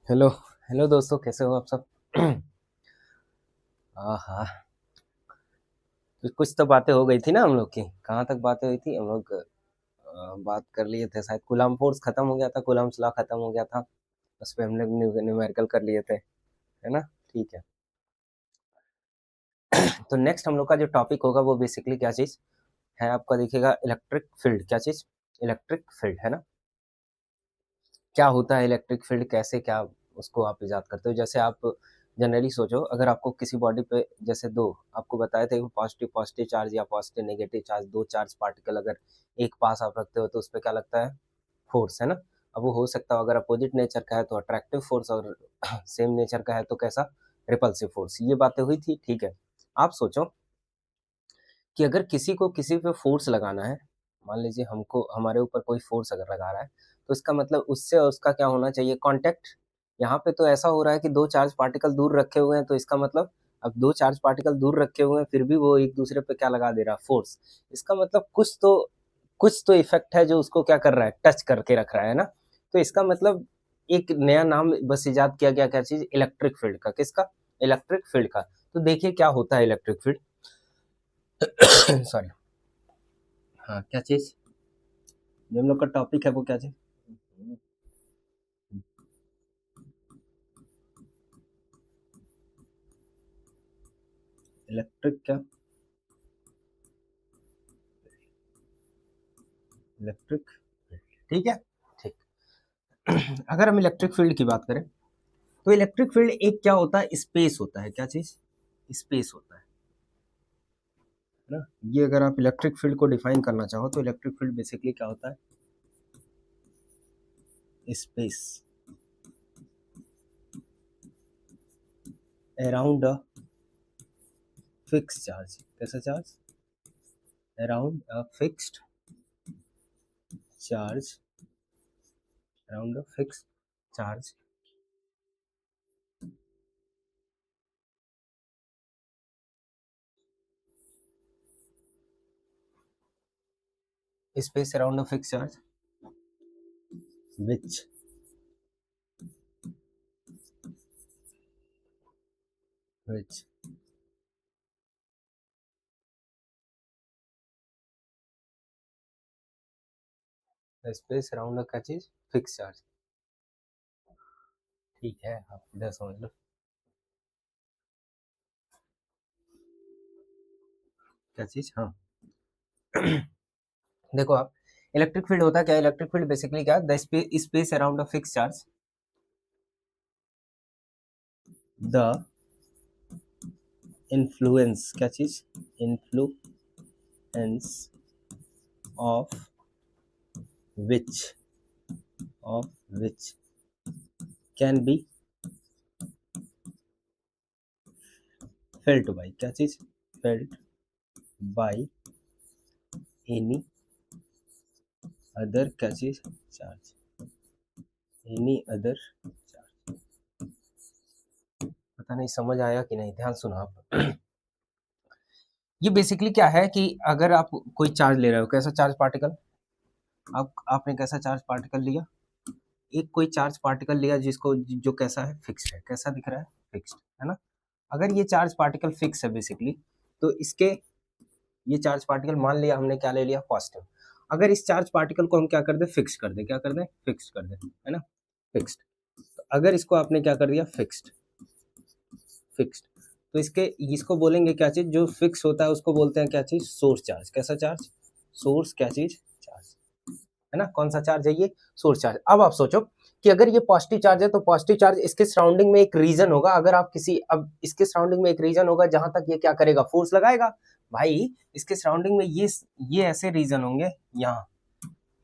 Hello hello दोस्तों, कैसे हो आप सब? हाँ, कुछ तो बातें हो गई थी ना हम लोग की। कहाँ तक बातें हुई थी हम लोग? बात कर लिए थे शायद, कूलाम फोर्स खत्म हो गया था, कूलाम लॉ खत्म हो गया था। उस पे हम लोग न्यूमेरिकल कर लिए थे, है ना? ठीक है। तो नेक्स्ट हम लोग का जो टॉपिक होगा वो बेसिकली क्या चीज़ है, आपका दिखेगा इलेक्ट्रिक फील्ड। क्या चीज़? इलेक्ट्रिक फील्ड, है ना? क्या होता है इलेक्ट्रिक फील्ड, कैसे क्या उसको आप इजाद करते हो? जैसे आप जनरली सोचो, अगर आपको किसी बॉडी पे जैसे दो, आपको बताया था कि पॉजिटिव पॉजिटिव चार्ज या पॉजिटिव नेगेटिव चार्ज, दो चार्ज पार्टिकल अगर एक पास आप रखते हो तो उस पर क्या लगता है? फोर्स, है ना? अब वो हो सकता है अगर अपोजिट नेचर का है तो अट्रैक्टिव फोर्स, और सेम नेचर का है तो कैसा? Repulsive force. ये बातें हुई थी, ठीक है। आप सोचो कि अगर किसी को किसी पे फोर्स लगाना है, मान लीजिए हमको हमारे ऊपर कोई फोर्स अगर लगा रहा है, तो इसका मतलब उससे उसका क्या होना चाहिए? कांटेक्ट। यहाँ पे तो ऐसा हो रहा है कि दो चार्ज पार्टिकल दूर रखे हुए हैं, तो इसका मतलब अब दो चार्ज पार्टिकल दूर रखे हुए हैं फिर भी वो एक दूसरे पे क्या लगा दे रहा है? फोर्स। इसका मतलब कुछ तो इफेक्ट है जो उसको क्या कर रहा है? टच करके रख रहा है ना? तो इसका मतलब एक नया नाम बस इजाद किया गया, क्या चीज? इलेक्ट्रिक फील्ड का। किसका? इलेक्ट्रिक फील्ड का। तो देखिए क्या होता है इलेक्ट्रिक फील्ड। सॉरी। हाँ, क्या चीज? जो हम लोग का टॉपिक है वो क्या चीज? इलेक्ट्रिक क्या? इलेक्ट्रिक फील्ड, ठीक है। ठीक। अगर हम इलेक्ट्रिक फील्ड की बात करें तो इलेक्ट्रिक फील्ड एक क्या होता है? स्पेस होता है। क्या चीज? स्पेस होता है ना? ये अगर आप इलेक्ट्रिक फील्ड को डिफाइन करना चाहो तो इलेक्ट्रिक फील्ड बेसिकली क्या होता है? Space around a fix charge. कैसा चार्ज? Around a fixed charge. Around a fix charge. Space around a fix charge which which space around a क्या चीज? Fix charge. ठीक है, आप इधर समझ लो। क्या चीज? हाँ, देखो आप, इलेक्ट्रिक फील्ड होता क्या है? इलेक्ट्रिक फील्ड बेसिकली क्या? The space around a fix charge, the influence. क्या चीज? Influence of which of which can be felt by. क्या चीज? Felt by any other. क्या चीज? चार्ज। Any other charge. पता नहीं समझ आया कि नहीं, ध्यान सुनो आप। ये बेसिकली क्या है कि अगर आप कोई चार्ज ले रहे हो, कैसा चार्ज पार्टिकल, आप आपने कैसा चार्ज पार्टिकल लिया? एक कोई चार्ज पार्टिकल लिया जिसको जो कैसा है? फिक्स्ड है। कैसा दिख रहा है? फिक्स्ड, है ना? अगर ये चार्ज पार्टिकल फिक्स है बेसिकली, तो इसके ये चार्ज पार्टिकल मान लिया हमने क्या ले लिया? पॉजिटिव। अगर इस चार्ज पार्टिकल को हम क्या कर दे? फिक्स कर दे। क्या कर दे? फिक्स कर दे, है ना? फिक्स्ड। तो अगर इसको आपने क्या कर दिया? फिक्स्ड। फिक्स्ड। तो इसके इसको बोलेंगे क्या चीज? जो फिक्स होता है उसको बोलते हैं क्या चीज? Source charge. कैसा चार्ज? सोर्स क्या चीज? चार्ज, है ना? कौन सा चार्ज है ये? Source charge. अब आप सोचो कि अगर ये पॉजिटिव चार्ज है तो पॉजिटिव चार्ज इसके सराउंडिंग में एक रीजन होगा। अगर आप किसी, अब इसके सराउंडिंग में एक रीजन होगा जहां तक ये क्या करेगा? फोर्स लगाएगा। भाई, इसके सराउंडिंग में ये ऐसे रीजन होंगे यहाँ।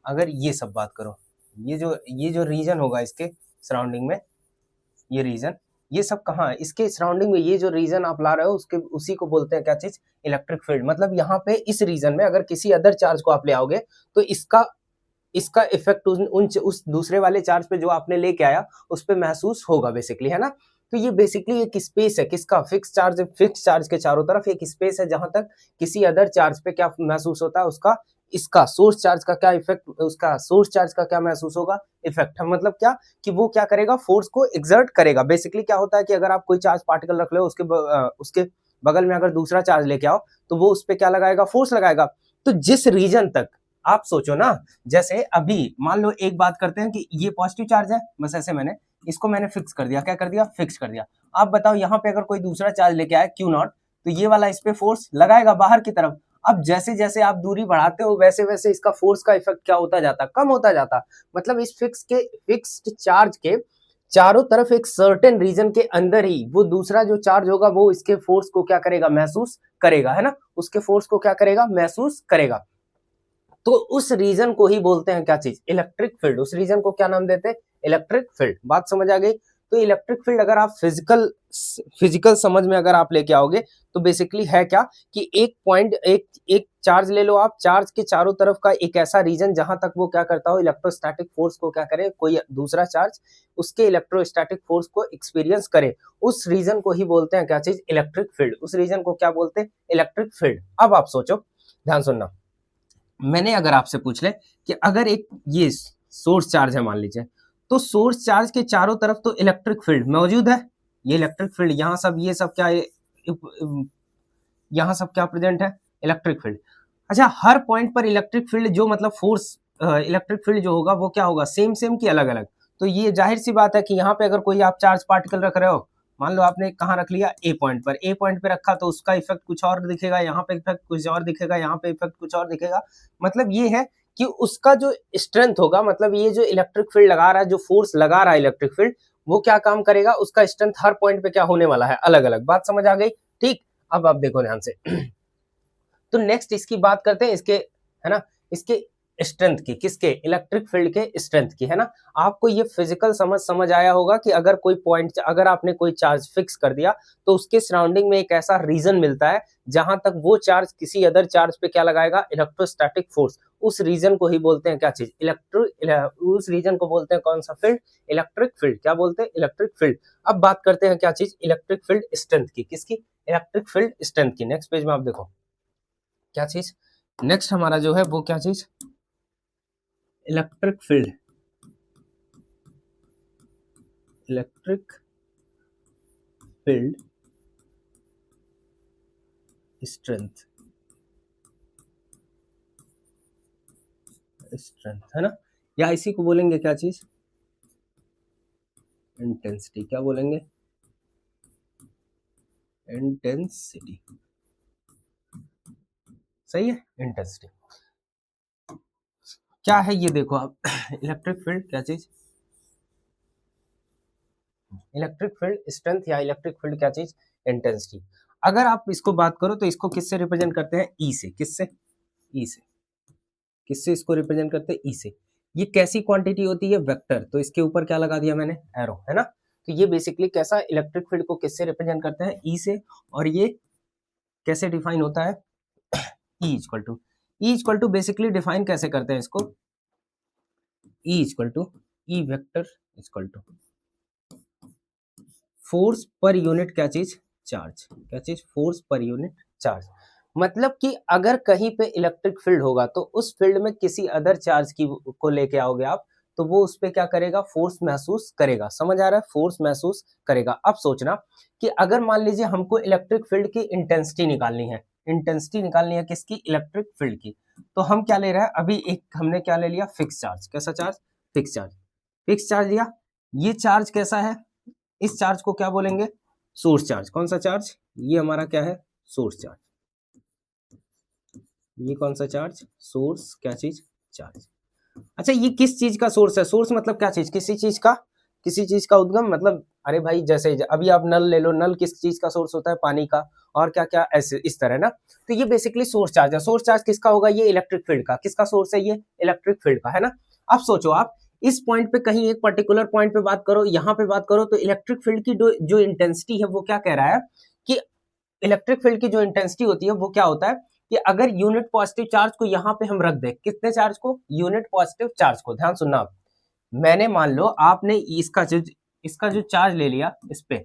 अगर ये सब बात करो, ये जो रीजन होगा इसके सराउंडिंग में, ये रीजन, ये सब कहाँ है? इसके सराउंडिंग में। ये जो रीजन आप ला रहे हो उसके उसी को बोलते हैं क्या चीज? Electric field. मतलब यहाँ पे इस रीजन में अगर किसी अदर चार्ज को आप ले आओगे तो इसका इसका इफेक्ट उस दूसरे वाले चार्ज पे जो आपने लेके आया उस पे महसूस होगा बेसिकली, है ना? तो ये बेसिकली एक स्पेस है। किसका? फिक्स चार्ज के चारों तरफ एक स्पेस है जहां तक किसी अदर चार्ज पे क्या महसूस होता है? उसका इसका सोर्स चार्ज का क्या इफेक्ट, उसका सोर्स चार्ज का क्या महसूस होगा, इफेक्ट। मतलब क्या कि वो क्या करेगा, फोर्स को एक्सर्ट करेगा। बेसिकली क्या होता है कि अगर आप कोई चार्ज पार्टिकल रख लो, उसके बगल में अगर दूसरा चार्ज लेके आओ तो वो उस पर क्या लगाएगा, फोर्स लगाएगा। तो जिस रीजन तक, आप सोचो ना, जैसे अभी मान लो एक बात करते हैं कि ये पॉजिटिव चार्ज है, बस ऐसे मैंने फिक्स कर दिया, क्या कर दिया, फिक्स कर दिया। आप बताओ यहाँ पे अगर कोई दूसरा चार्ज लेके आए क्यू नॉट, तो ये वाला इस पे फोर्स लगाएगा बाहर की तरफ। अब जैसे जैसे आप दूरी बढ़ाते हो वैसे वैसे इसका फोर्स का इफेक्ट क्या होता जाता, कम होता जाता। मतलब इस फिक्स्ड चार्ज के चारों तरफ एक सर्टेन रीजन के अंदर ही वो दूसरा जो चार्ज होगा वो इसके फोर्स को क्या करेगा, महसूस करेगा, है ना, उसके फोर्स को क्या करेगा, महसूस करेगा। तो उस रीजन को ही बोलते हैं क्या चीज, इलेक्ट्रिक फील्ड। उस रीजन को क्या नाम देते हैं, इलेक्ट्रिक फील्ड। बात समझ आ गई। तो इलेक्ट्रिक फील्ड अगर आप फिजिकल समझ में अगर आप लेके आओगे तो बेसिकली है क्या कि एक पॉइंट, एक चार्ज ले लो आप, चार्ज के चारों तरफ का एक ऐसा रीजन जहां तक वो क्या करता हो, इलेक्ट्रोस्टैटिक फोर्स को क्या करे, कोई दूसरा चार्ज उसके इलेक्ट्रोस्टैटिक फोर्स को एक्सपीरियंस करे, उस रीजन को ही बोलते हैं क्या चीज, इलेक्ट्रिक फील्ड। उस रीजन को क्या बोलते हैं, इलेक्ट्रिक फील्ड। अब आप सोचो, ध्यान सुनना, मैंने अगर आपसे पूछ ले कि अगर एक ये सोर्स चार्ज है मान लीजिए, तो सोर्स चार्ज के चारों तरफ तो इलेक्ट्रिक फील्ड मौजूद है। ये इलेक्ट्रिक फील्ड यहाँ सब, ये सब क्या है, यहाँ सब क्या प्रेजेंट है, इलेक्ट्रिक फील्ड। अच्छा, हर पॉइंट पर इलेक्ट्रिक फील्ड जो मतलब फोर्स, इलेक्ट्रिक फील्ड जो होगा वो क्या होगा, सेम सेम की अलग अलग। तो ये जाहिर सी बात है कि यहाँ पे अगर कोई आप चार्ज पार्टिकल रख रहे हो, मान लो आपने कहाँ रख लिया, ए पॉइंट पर, ए पॉइंट पे रखा तो उसका इफेक्ट कुछ और दिखेगा, यहाँ पे इफेक्ट कुछ और दिखेगा, यहाँ पे इफेक्ट कुछ और दिखेगा। मतलब ये है कि उसका जो स्ट्रेंथ होगा, मतलब ये जो इलेक्ट्रिक फील्ड लगा रहा है, जो फोर्स लगा रहा है इलेक्ट्रिक फील्ड, वो क्या काम करेगा, उसका स्ट्रेंथ हर पॉइंट पे क्या होने वाला है, अलग अलग। बात समझ आ गई, ठीक। अब आप देखो ध्यान से तो नेक्स्ट इसकी बात करते हैं, इसके, है ना, इसके स्ट्रेंथ की, किसके, इलेक्ट्रिक फील्ड के स्ट्रेंथ की, है ना। आपको ये फिजिकल समझ आया होगा कि अगर कोई पॉइंट, अगर आपने कोई चार्ज फिक्स कर दिया तो उसके सराउंडिंग में एक ऐसा रीजन मिलता है जहां तक वो चार्ज किसी अदर चार्ज पे क्या लगाएगा, इलेक्ट्रोस्टैटिक फोर्स। उस रीजन को ही बोलते हैं क्या चीज, उस रीजन को बोलते हैं कौन सा फील्ड, इलेक्ट्रिक फील्ड। क्या बोलते हैं, इलेक्ट्रिक फील्ड। अब बात करते हैं क्या चीज, इलेक्ट्रिक फील्ड स्ट्रेंथ की, किसकी, इलेक्ट्रिक फील्ड स्ट्रेंथ की। नेक्स्ट पेज में आप देखो क्या चीज, नेक्स्ट हमारा जो है वो क्या चीज, electric field, electric field strength, strength, है ना, या इसी को बोलेंगे क्या चीज, इंटेंसिटी। क्या बोलेंगे, इंटेंसिटी, सही है, इंटेंसिटी। क्या है ये देखो आप इलेक्ट्रिक फील्ड क्या चीज, इलेक्ट्रिक फील्ड स्ट्रेंथ या इलेक्ट्रिक फील्ड क्या चीज, इंटेंसिटी। अगर आप इसको बात करो तो इसको किससे रिप्रेजेंट करते हैं, ई से। किससे, ई से। किससे इसको रिप्रेजेंट करते हैं, ई से। ये कैसी क्वांटिटी होती है, वेक्टर। तो इसके ऊपर क्या लगा दिया मैंने, एरो, है ना। तो ये बेसिकली कैसा, इलेक्ट्रिक फील्ड को किससे रिप्रेजेंट करते हैं, ई से। और ये कैसे डिफाइन होता है, E equal to basically define कैसे करते हैं इसको, E equal to, E vector equal to force per unit क्या चीज, चार्ज। क्या चीज, फोर्स पर यूनिट चार्ज। मतलब कि अगर कहीं पे इलेक्ट्रिक फील्ड होगा तो उस फील्ड में किसी अदर चार्ज की को लेके आओगे आप, तो वो उस पे क्या करेगा, फोर्स महसूस करेगा। समझ आ रहा है, फोर्स महसूस करेगा। अब सोचना कि अगर मान लीजिए हमको इलेक्ट्रिक फील्ड की इंटेंसिटी निकालनी है, इंटेंसिटी निकालनी है किसकी, इलेक्ट्रिक फील्ड की। तो हम क्या ले रहे हैं, अभी एक हमने क्या ले लिया, फिक्स चार्ज। कैसा charge, fix charge. Fix charge लिया, ये चार्ज कैसा है, इस चार्ज को क्या बोलेंगे, सोर्स चार्ज। कौन सा चार्ज, ये हमारा क्या है, सोर्स चार्ज। ये कौन सा चार्ज, सोर्स क्या चीज, चार्ज। अच्छा, ये किस चीज का सोर्स है, सोर्स मतलब क्या चीज, किसी चीज का, किसी चीज का उद्गम। मतलब अरे भाई जैसे अभी आप नल ले लो, नल किस चीज का सोर्स होता है, पानी का। और क्या क्या ऐसे इस तरह ना। तो ये बेसिकली सोर्स चार्ज है। सोर्स चार्ज किसका होगा, ये इलेक्ट्रिक फील्ड का। किसका सोर्स है, ये इलेक्ट्रिक फील्ड का, है ना। अब सोचो आप इस पॉइंट पे, कहीं एक पर्टिकुलर पॉइंट पे बात करो, यहाँ पे बात करो, तो इलेक्ट्रिक फील्ड की जो इंटेंसिटी है वो क्या कह रहा है कि इलेक्ट्रिक फील्ड की जो इंटेंसिटी होती है वो क्या होता है कि अगर यूनिट पॉजिटिव चार्ज को यहाँ पे हम रख दें, कितने चार्ज को, यूनिट पॉजिटिव चार्ज को। ध्यान सुनना आप, मैंने मान लो आपने इसका जो चार्ज ले लिया, इस पे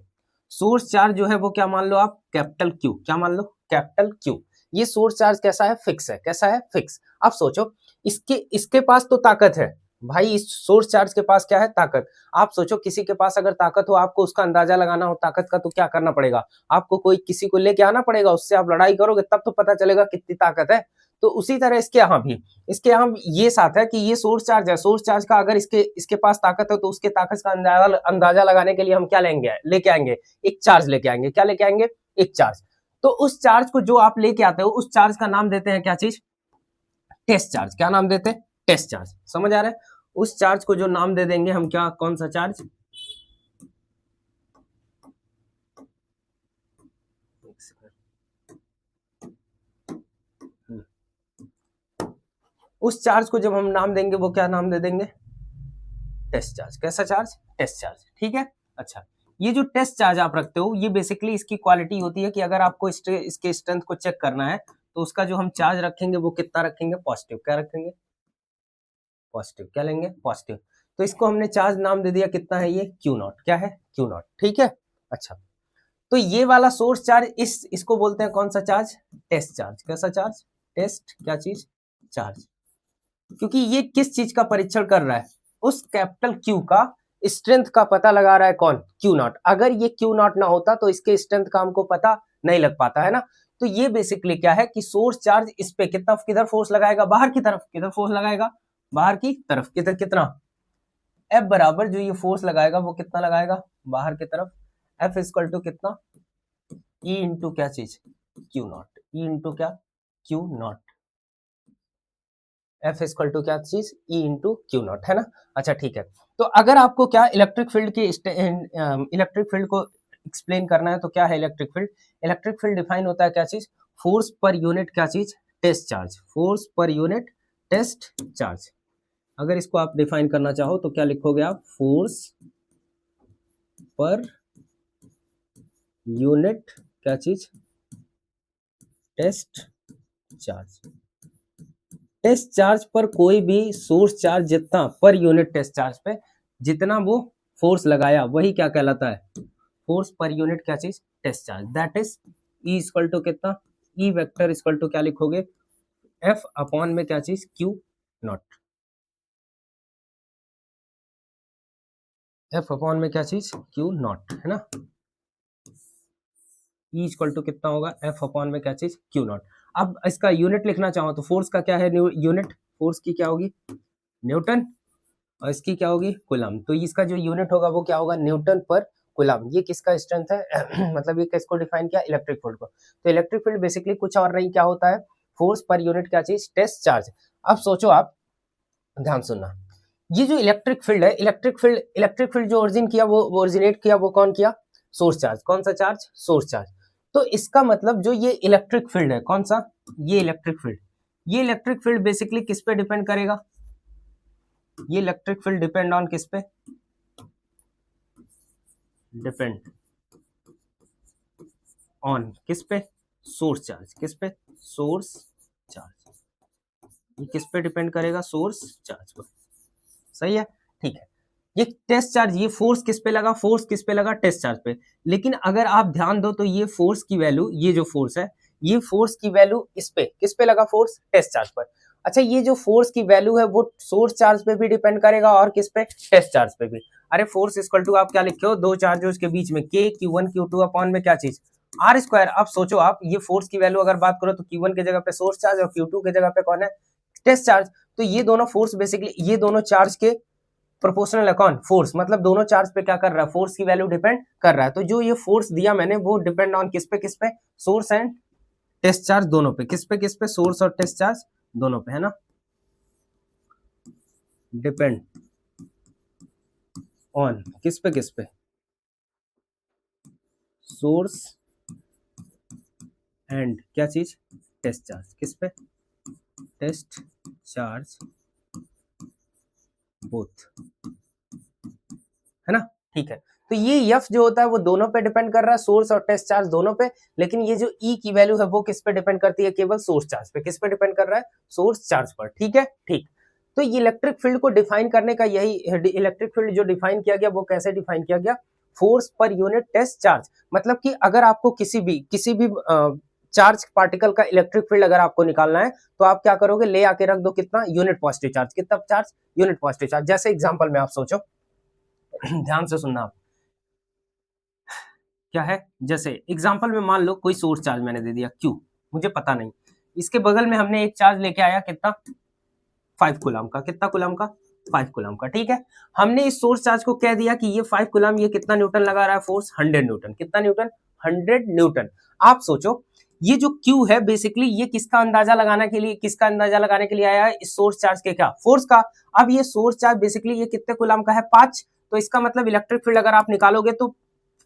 सोर्स चार्ज जो है वो क्या मान लो आप, कैपिटल क्यू। क्या मान लो, कैपिटल क्यू। ये सोर्स चार्ज कैसा है, फिक्स है। कैसा है, फिक्स। अब सोचो इसके पास तो ताकत है भाई, इस सोर्स चार्ज के पास क्या है, ताकत। आप सोचो किसी के पास अगर ताकत हो, आपको उसका अंदाजा लगाना हो ताकत का, तो क्या करना पड़ेगा, आपको कोई किसी को लेके आना पड़ेगा, उससे आप लड़ाई करोगे तब तो पता चलेगा कितनी ताकत है। तो उसी तरह इसके यहाँ ये साथ है कि ये सोर्स चार्ज है, सोर्स चार्ज का अगर इसके पास ताकत है तो उसके ताकत का अंदाजा लगाने के लिए हम क्या लेके आएंगे, एक चार्ज लेके आएंगे। क्या लेके आएंगे, एक चार्ज। तो उस चार्ज को जो आप लेके आते हो, उस चार्ज का नाम देते हैं क्या चीज, टेस्ट चार्ज। क्या नाम देते हैं, टेस्ट चार्ज। समझ आ रहा है, उस चार्ज को जो नाम दे देंगे हम, क्या, कौन सा चार्ज, उस चार्ज को जब हम नाम देंगे वो क्या नाम दे देंगे, टेस्ट चार्ज। कैसा चार्ज, टेस्ट चार्ज। ठीक है। अच्छा, ये जो टेस्ट चार्ज आप रखते हो, ये बेसिकली इसकी क्वालिटी होती है कि अगर आपको इसके स्ट्रेंथ को चेक करना है तो उसका जो हम चार्ज रखेंगे वो कितना रखेंगे, पॉजिटिव। क्या रखेंगे, पॉजिटिव। क्या लेंगे, पॉजिटिव। तो इसको हमने चार्ज नाम दे दिया, कितना है ये, क्यू नॉट। क्या है, क्यू नॉट। ठीक है। अच्छा, तो ये वाला सोर्स चार्ज इसको बोलते हैं कौन सा चार्ज, टेस्ट चार्ज। कैसा चार्ज, टेस्ट क्या चीज, चार्ज। क्योंकि ये किस चीज का परीक्षण कर रहा है, उस कैपिटल क्यू का स्ट्रेंथ का पता लगा रहा है, कौन, क्यू नॉट। अगर ये क्यू नॉट ना होता तो इसके स्ट्रेंथ का हमको पता नहीं लग पाता है ना। तो ये बेसिकली क्या है कि सोर्स चार्ज इस पे किधर फोर्स लगाएगा, बाहर की तरफ। किधर फोर्स लगाएगा, बाहर की तरफ। किधर, कितना, F बराबर जो ये फोर्स लगाएगा वो कितना लगाएगा, बाहर की तरफ। F इक्वल टू कितना, E इंटू क्या चीज, क्यू नॉट। E इंटू क्या, Q naught. F equal to क्या चीज, E इंटू क्यू नॉट, है ना। अच्छा ठीक है। तो अगर आपको क्या इलेक्ट्रिक फील्ड को एक्सप्लेन करना है तो क्या है electric field, electric field define होता है क्या चीज, फोर्स पर यूनिट क्या चीज, test charge. Force per unit test charge. अगर इसको आप डिफाइन करना चाहो तो क्या लिखोगे आप, फोर्स पर यूनिट क्या चीज, टेस्ट चार्ज। टेस्ट चार्ज पर कोई भी सोर्स चार्ज जितना पर यूनिट टेस्ट चार्ज पे जितना वो फोर्स लगाया वही क्या कहलाता है, फोर्स पर यूनिट क्या चीज, test charge. That is E equal to कितना, E वेक्टर इक्वल टू क्या लिखोगे, F अपॉन में क्या चीज, क्यू नॉट। F अपॉन में क्या चीज, क्यू नॉट, है ना। E इक्वल टू कितना होगा, F अपॉन में क्या चीज, क्यू नॉट। अब इसका यूनिट लिखना चाहो तो फोर्स का क्या है यूनिट, फोर्स की क्या होगी, न्यूटन, और इसकी क्या होगी, कूलम। तो इसका जो यूनिट होगा वो क्या होगा, न्यूटन पर कूलम। ये किसका स्ट्रेंथ है मतलब ये किसको डिफाइन किया, इलेक्ट्रिक फील्ड को। तो इलेक्ट्रिक फील्ड बेसिकली कुछ और नहीं, क्या होता है, फोर्स पर यूनिट क्या चीज, टेस्ट चार्ज। अब सोचो आप, ध्यान सुनना, ये जो इलेक्ट्रिक फील्ड है, इलेक्ट्रिक फील्ड जो ओरिजिनेट किया वो कौन किया, सोर्स चार्ज। कौन सा चार्ज, सोर्स चार्ज। तो इसका मतलब जो ये इलेक्ट्रिक फील्ड है, कौन सा, ये इलेक्ट्रिक फील्ड बेसिकली किस पे डिपेंड करेगा, ये इलेक्ट्रिक फील्ड डिपेंड ऑन किस पे, डिपेंड ऑन किस पे, सोर्स चार्ज। किस पे, सोर्स चार्ज। ये किस पे डिपेंड करेगा, सोर्स चार्ज पर। सही है, ठीक है। ये टेस्ट चार्ज, ये फोर्स किस पे लगा, फोर्स किस पे लगा, टेस्ट चार्ज पे। लेकिन अगर आप ध्यान दो तो ये फोर्स की वैल्यू, ये जो फोर्स है, ये फोर्स की वैल्यू इस पे किस पे लगा, फोर्स टेस्ट चार्ज पर। अच्छा, ये जो फोर्स की वैल्यू है वो सोर्स चार्ज पे भी डिपेंड करेगा और किस पे, टेस्ट चार्ज पे भी। अरे फोर्स इक्वल टू आप क्या लिखे हो, दो चार्जेस के बीच में k q1 q2 अपॉन में क्या चीज, r स्क्वायर। अब सोचो आप, ये फोर्स की वैल्यू अगर बात करो तो q1 के जगह पे सोर्स चार्ज और q2 के जगह पे कौन है, टेस्ट चार्ज। तो ये दोनों फोर्स बेसिकली, ये दोनों चार्ज के प्रोपोर्शनल है कौन, फोर्स। मतलब दोनों चार्ज पे क्या कर रहा है, फोर्स की वैल्यू डिपेंड कर रहा है। तो जो ये फोर्स दिया मैंने वो डिपेंड ऑन किस पे, सोर्स एंड टेस्ट चार्ज दोनों पे। किस पे, सोर्स और टेस्ट चार्ज दोनों पे, है ना। डिपेंड ऑन किस पे, सोर्स एंड क्या चीज, टेस्ट चार्ज। किस पे, टेस्ट चार्ज बोथ, है ना। ठीक है। तो ये F जो होता है वो दोनों पे डिपेंड कर रहा है, सोर्स और टेस्ट चार्ज दोनों पे। लेकिन ये जो E की वैल्यू है वो किस पे डिपेंड करती है, केवल सोर्स चार्ज पे। किस पे डिपेंड कर रहा है, सोर्स चार्ज पर। ठीक है, ठीक। तो ये इलेक्ट्रिक फील्ड को डिफाइन करने का यही, इलेक्ट्रिक फील्ड जो डिफाइन किया गया वो कैसे डिफाइन किया गया, force per unit test charge. मतलब कि अगर आपको किसी भी चार्ज पार्टिकल का इलेक्ट्रिक फील्ड अगर आपको निकालना है तो आप क्या करोगे, ले आके रख दो कितना, यूनिट पॉजिटिव चार्ज, कितना चार्ज, यूनिट पॉजिटिव चार्ज। जैसे एग्जांपल में आप सोचो, ध्यान से सुनना आप, क्या है, जैसे एग्जांपल में मान लो कोई सोर्स चार्ज मैंने दे दिया Q, मुझे पता नहीं, इसके बगल में हमने एक चार्ज लेके आया कितना, 5 कूलम का, कितना कूलम का, 5 कूलम का, ठीक है। हमने इस सोर्स चार्ज को कह दिया कि ये 5 कूलम, ये कितना न्यूटन लगा रहा है फोर्स, 100 न्यूटन, कितना न्यूटन, 100 न्यूटन। आप सोचो ये जो Q है बेसिकली ये किसका अंदाजा लगाने के लिए, किसका अंदाजा लगाने के लिए आया है, इस सोर्स चार्ज के क्या, फोर्स का। अब ये सोर्स चार्ज बेसिकली ये कितने कूलम का है, 5, तो इसका मतलब इलेक्ट्रिक फील्ड अगर आप निकालोगे तो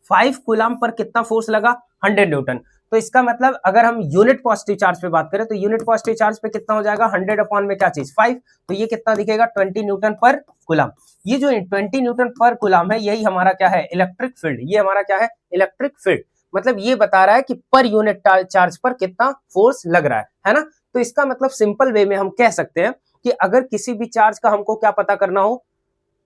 5 कूलम पर कितना फोर्स लगा, 100 न्यूटन। तो इसका मतलब अगर हम यूनिट पॉजिटिव चार्ज पे बात करें तो यूनिट पॉजिटिव चार्ज पे कितना हो जाएगा, 100 अपॉन में क्या चीज, 5, तो ये कितना दिखेगा, 20 न्यूटन पर कूलम। ये जो 20 न्यूटन पर कूलम है यही हमारा क्या है, इलेक्ट्रिक फील्ड, ये हमारा क्या है, इलेक्ट्रिक फील्ड। मतलब ये बता रहा है कि पर यूनिट चार्ज पर कितना फोर्स लग रहा है ना। तो इसका मतलब सिंपल वे में हम कह सकते हैं कि अगर किसी भी चार्ज का हमको क्या पता करना हो,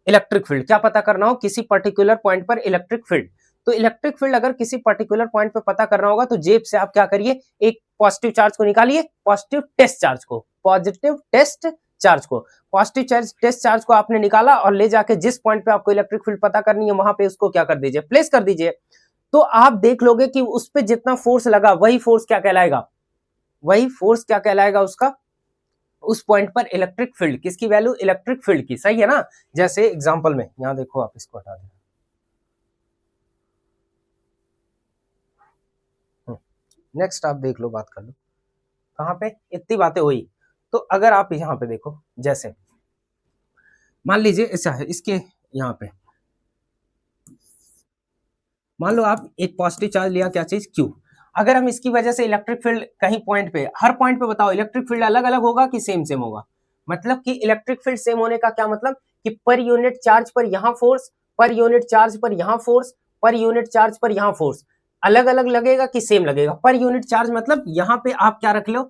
इलेक्ट्रिक फील्ड, क्या पता करना हो, किसी पर्टिकुलर पॉइंट पर इलेक्ट्रिक फील्ड, तो इलेक्ट्रिक फील्ड अगर किसी पर्टिकुलर पॉइंट पे पता करना होगा तो जेब से आप क्या करिए, एक पॉजिटिव चार्ज को निकालिए, पॉजिटिव टेस्ट चार्ज को, पॉजिटिव टेस्ट चार्ज को, पॉजिटिव चार्ज टेस्ट चार्ज को आपने निकाला और ले जाके जिस पॉइंट पे आपको इलेक्ट्रिक फील्ड पता करनी है वहां पे उसको क्या कर दीजिए, प्लेस कर दीजिए। तो आप देख लोगे कि उस पे जितना फोर्स लगा वही फोर्स क्या कहलाएगा, वही फोर्स क्या कहलाएगा उसका, उस पॉइंट पर इलेक्ट्रिक फील्ड, किसकी वैल्यू, इलेक्ट्रिक फील्ड की, सही है ना। जैसे एग्जांपल में यहां देखो, आप इसको हटा दें, नेक्स्ट आप देख लो, बात कर लो, कहां पे इतनी बातें हुई। तो अगर आप यहां पे देखो, जैसे मान लीजिए ऐसा है, इसके यहां पे मान लो आप एक पॉजिटिव चार्ज लिया, क्या चीज, Q। अगर हम इसकी वजह से इलेक्ट्रिक फील्ड कहीं पॉइंट पे, हर पॉइंट पे बताओ इलेक्ट्रिक फील्ड अलग अलग होगा कि सेम सेम होगा, मतलब कि इलेक्ट्रिक फील्ड सेम होने का क्या मतलब कि पर यूनिट चार्ज पर यहां फोर्स, पर यूनिट चार्ज पर यहां फोर्स, पर यूनिट चार्ज पर यहां फोर्स अलग अलग लगेगा कि सेम लगेगा। पर यूनिट चार्ज मतलब यहां पे आप क्या रख लो,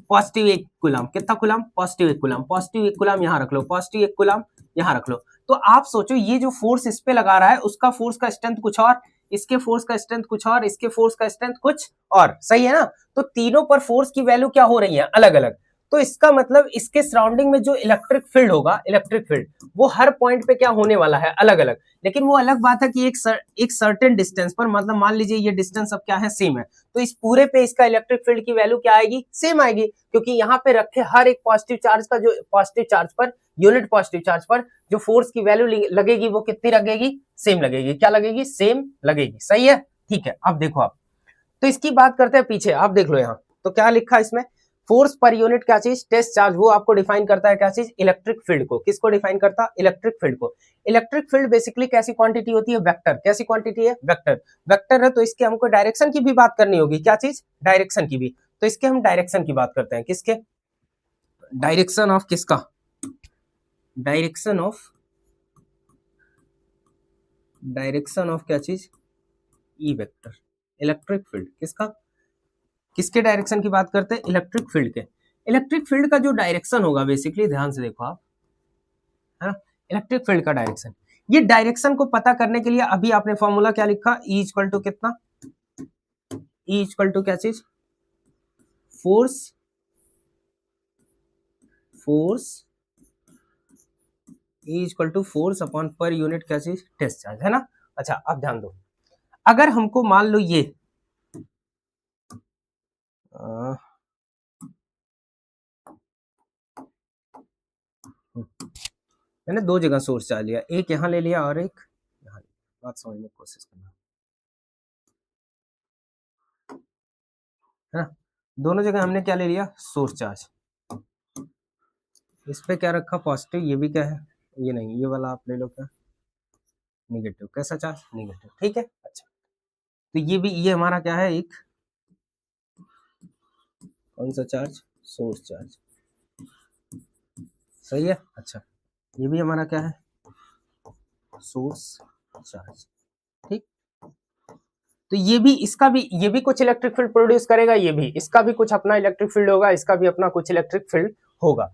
पॉजिटिव 1 कूलम, कितना coulomb, positive 1 coulomb, positive 1 coulomb यहां रख लो, पॉजिटिव 1 कूलम यहां रख लो। तो आप सोचो ये जो फोर्स इस पे लगा रहा है उसका फोर्स का स्ट्रेंथ कुछ और, इसके फोर्स का स्ट्रेंथ कुछ और, इसके फोर्स का स्ट्रेंथ कुछ और, सही है ना। तो तीनों पर फोर्स की वैल्यू क्या हो रही है, अलग अलग। तो इसका मतलब इसके सराउंडिंग में जो इलेक्ट्रिक फील्ड होगा, इलेक्ट्रिक फील्ड वो हर पॉइंट पे क्या होने वाला है, अलग अलग। लेकिन वो अलग बात है कि एक सर्टेन डिस्टेंस पर, मतलब मान लीजिए ये डिस्टेंस अब क्या है, सेम है, तो इस पूरे पे इसका इलेक्ट्रिक फील्ड की वैल्यू क्या आएगी, सेम आएगी, क्योंकि यहाँ पे रखे हर एक पॉजिटिव चार्ज का, जो पॉजिटिव चार्ज पर, यूनिट पॉजिटिव चार्ज पर जो फोर्स की वैल्यू लगेगी वो कितनी लगेगी, सेम लगेगी, क्या लगेगी, सेम लगेगी, सही है, ठीक है। अब देखो आप, तो इसकी बात करते हैं पीछे, आप देख लो यहाँ, तो क्या लिखा इसमें, फोर्स पर यूनिट क्या चीज, टेस्ट चार्ज, वो आपको डिफाइन करता है क्या चीज, इलेक्ट्रिक फील्ड को। किसको डिफाइन करता, इलेक्ट्रिक फील्ड को। इलेक्ट्रिक फील्ड बेसिकली कैसी क्वांटिटी होती है, वेक्टर, कैसी क्वांटिटी है, वेक्टर, वेक्टर है, तो इसके हमको डायरेक्शन की भी बात करनी होगी, क्या चीज, डायरेक्शन की भी। तो इसके हम डायरेक्शन की बात करते हैं, किसके, डायरेक्शन ऑफ किसका, डायरेक्शन ऑफ क्या चीज, ई वेक्टर, इलेक्ट्रिक फील्ड, किसका, किसके डायरेक्शन की बात करते हैं, इलेक्ट्रिक फील्ड के। इलेक्ट्रिक फील्ड का जो डायरेक्शन होगा बेसिकली, ध्यान से देखो आप, है ना, इलेक्ट्रिक फील्ड का डायरेक्शन, ये डायरेक्शन को पता करने के लिए अभी आपने फॉर्मूला क्या लिखा, E इक्वल टू कितना, E इक्वल टू क्या चीज, force, E equal to force upon per unit क्या चीज, टेस्ट चार्ज, है ना। अच्छा अब ध्यान दो, अगर हमको मान लो ये मैंने दो जगह सोर्स चार्ज लिया, एक यहां ले लिया और एक यहां, बात समझने की कोशिश करना, है ना। दोनों जगह हमने क्या ले लिया, सोर्स चार्ज, इस पे क्या रखा, पॉजिटिव, ये भी क्या है, ये नहीं, ये वाला आप ले लो क्या, निगेटिव, कैसा चार्ज, निगेटिव, ठीक है। अच्छा तो ये भी, ये हमारा क्या है, एक कौन सा चार्ज, सोर्स चार्ज, सही है। अच्छा ये भी हमारा क्या है, सोर्स चार्ज, ठीक। तो ये भी, इसका भी, ये भी कुछ इलेक्ट्रिक फील्ड प्रोड्यूस करेगा, ये भी, इसका भी कुछ अपना इलेक्ट्रिक फील्ड होगा, इसका भी अपना कुछ इलेक्ट्रिक फील्ड होगा।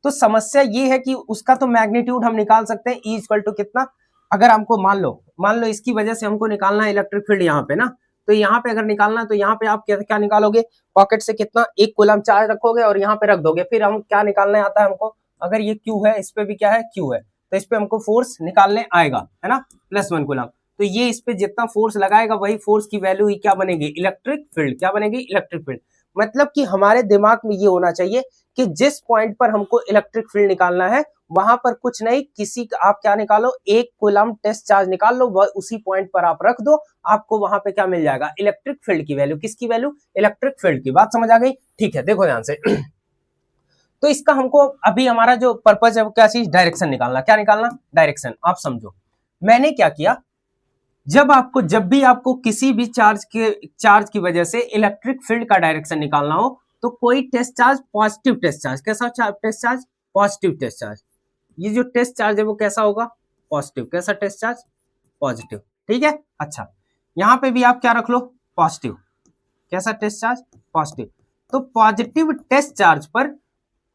तो समस्या ये है कि उसका तो मैग्नीट्यूड हम निकाल सकते हैं, E इक्वल टू कितना, अगर हमको मान लो इसकी वजह से हमको निकालना है इलेक्ट्रिक फील्ड यहाँ पे ना, तो यहाँ पे अगर निकालना है तो यहाँ पे आप क्या निकालोगे, पॉकेट से कितना 1 कूलम चार्ज रखोगे और यहाँ पे रख दोगे। फिर हम क्या निकालने आता है हमको, अगर ये Q है, इस पे भी क्या है Q है, तो इस पे हमको फोर्स निकालने आएगा, है ना, +1 कूलम। तो ये इस पे जितना फोर्स लगाएगा वही फोर्स की वैल्यू ही क्या बनेगी, इलेक्ट्रिक फील्ड। क्या बनेगी, इलेक्ट्रिक फील्ड। मतलब कि हमारे दिमाग में ये होना चाहिए कि जिस पॉइंट पर हमको इलेक्ट्रिक फील्ड निकालना है वहां पर कुछ नहीं, किसी आप क्या निकालो, 1 कूलम टेस्ट चार्ज निकाल लो, उसी पॉइंट पर आप रख दो, आपको वहां पे क्या मिल जाएगा, इलेक्ट्रिक फील्ड की वैल्यू। किसकी वैल्यू, इलेक्ट्रिक फील्ड की। बात समझ आ गई, ठीक है, देखो ध्यान से। तो इसका हमको अभी हमारा जो पर्पज है वो क्या चीज, डायरेक्शन निकालना। क्या निकालना, डायरेक्शन। आप समझो मैंने क्या किया, जब भी आपको किसी भी चार्ज की वजह से इलेक्ट्रिक फील्ड का डायरेक्शन निकालना हो तो कोई test charge, positive test charge, कैसा test charge, positive test charge, ये जो टेस्ट चार्ज है वो कैसा होगा, पॉजिटिव। कैसा टेस्ट चार्ज, पॉजिटिव, ठीक है। अच्छा, यहां पे भी आप क्या रख लो, पॉजिटिव। कैसा टेस्ट चार्ज, पॉजिटिव। तो पॉजिटिव टेस्ट चार्ज पर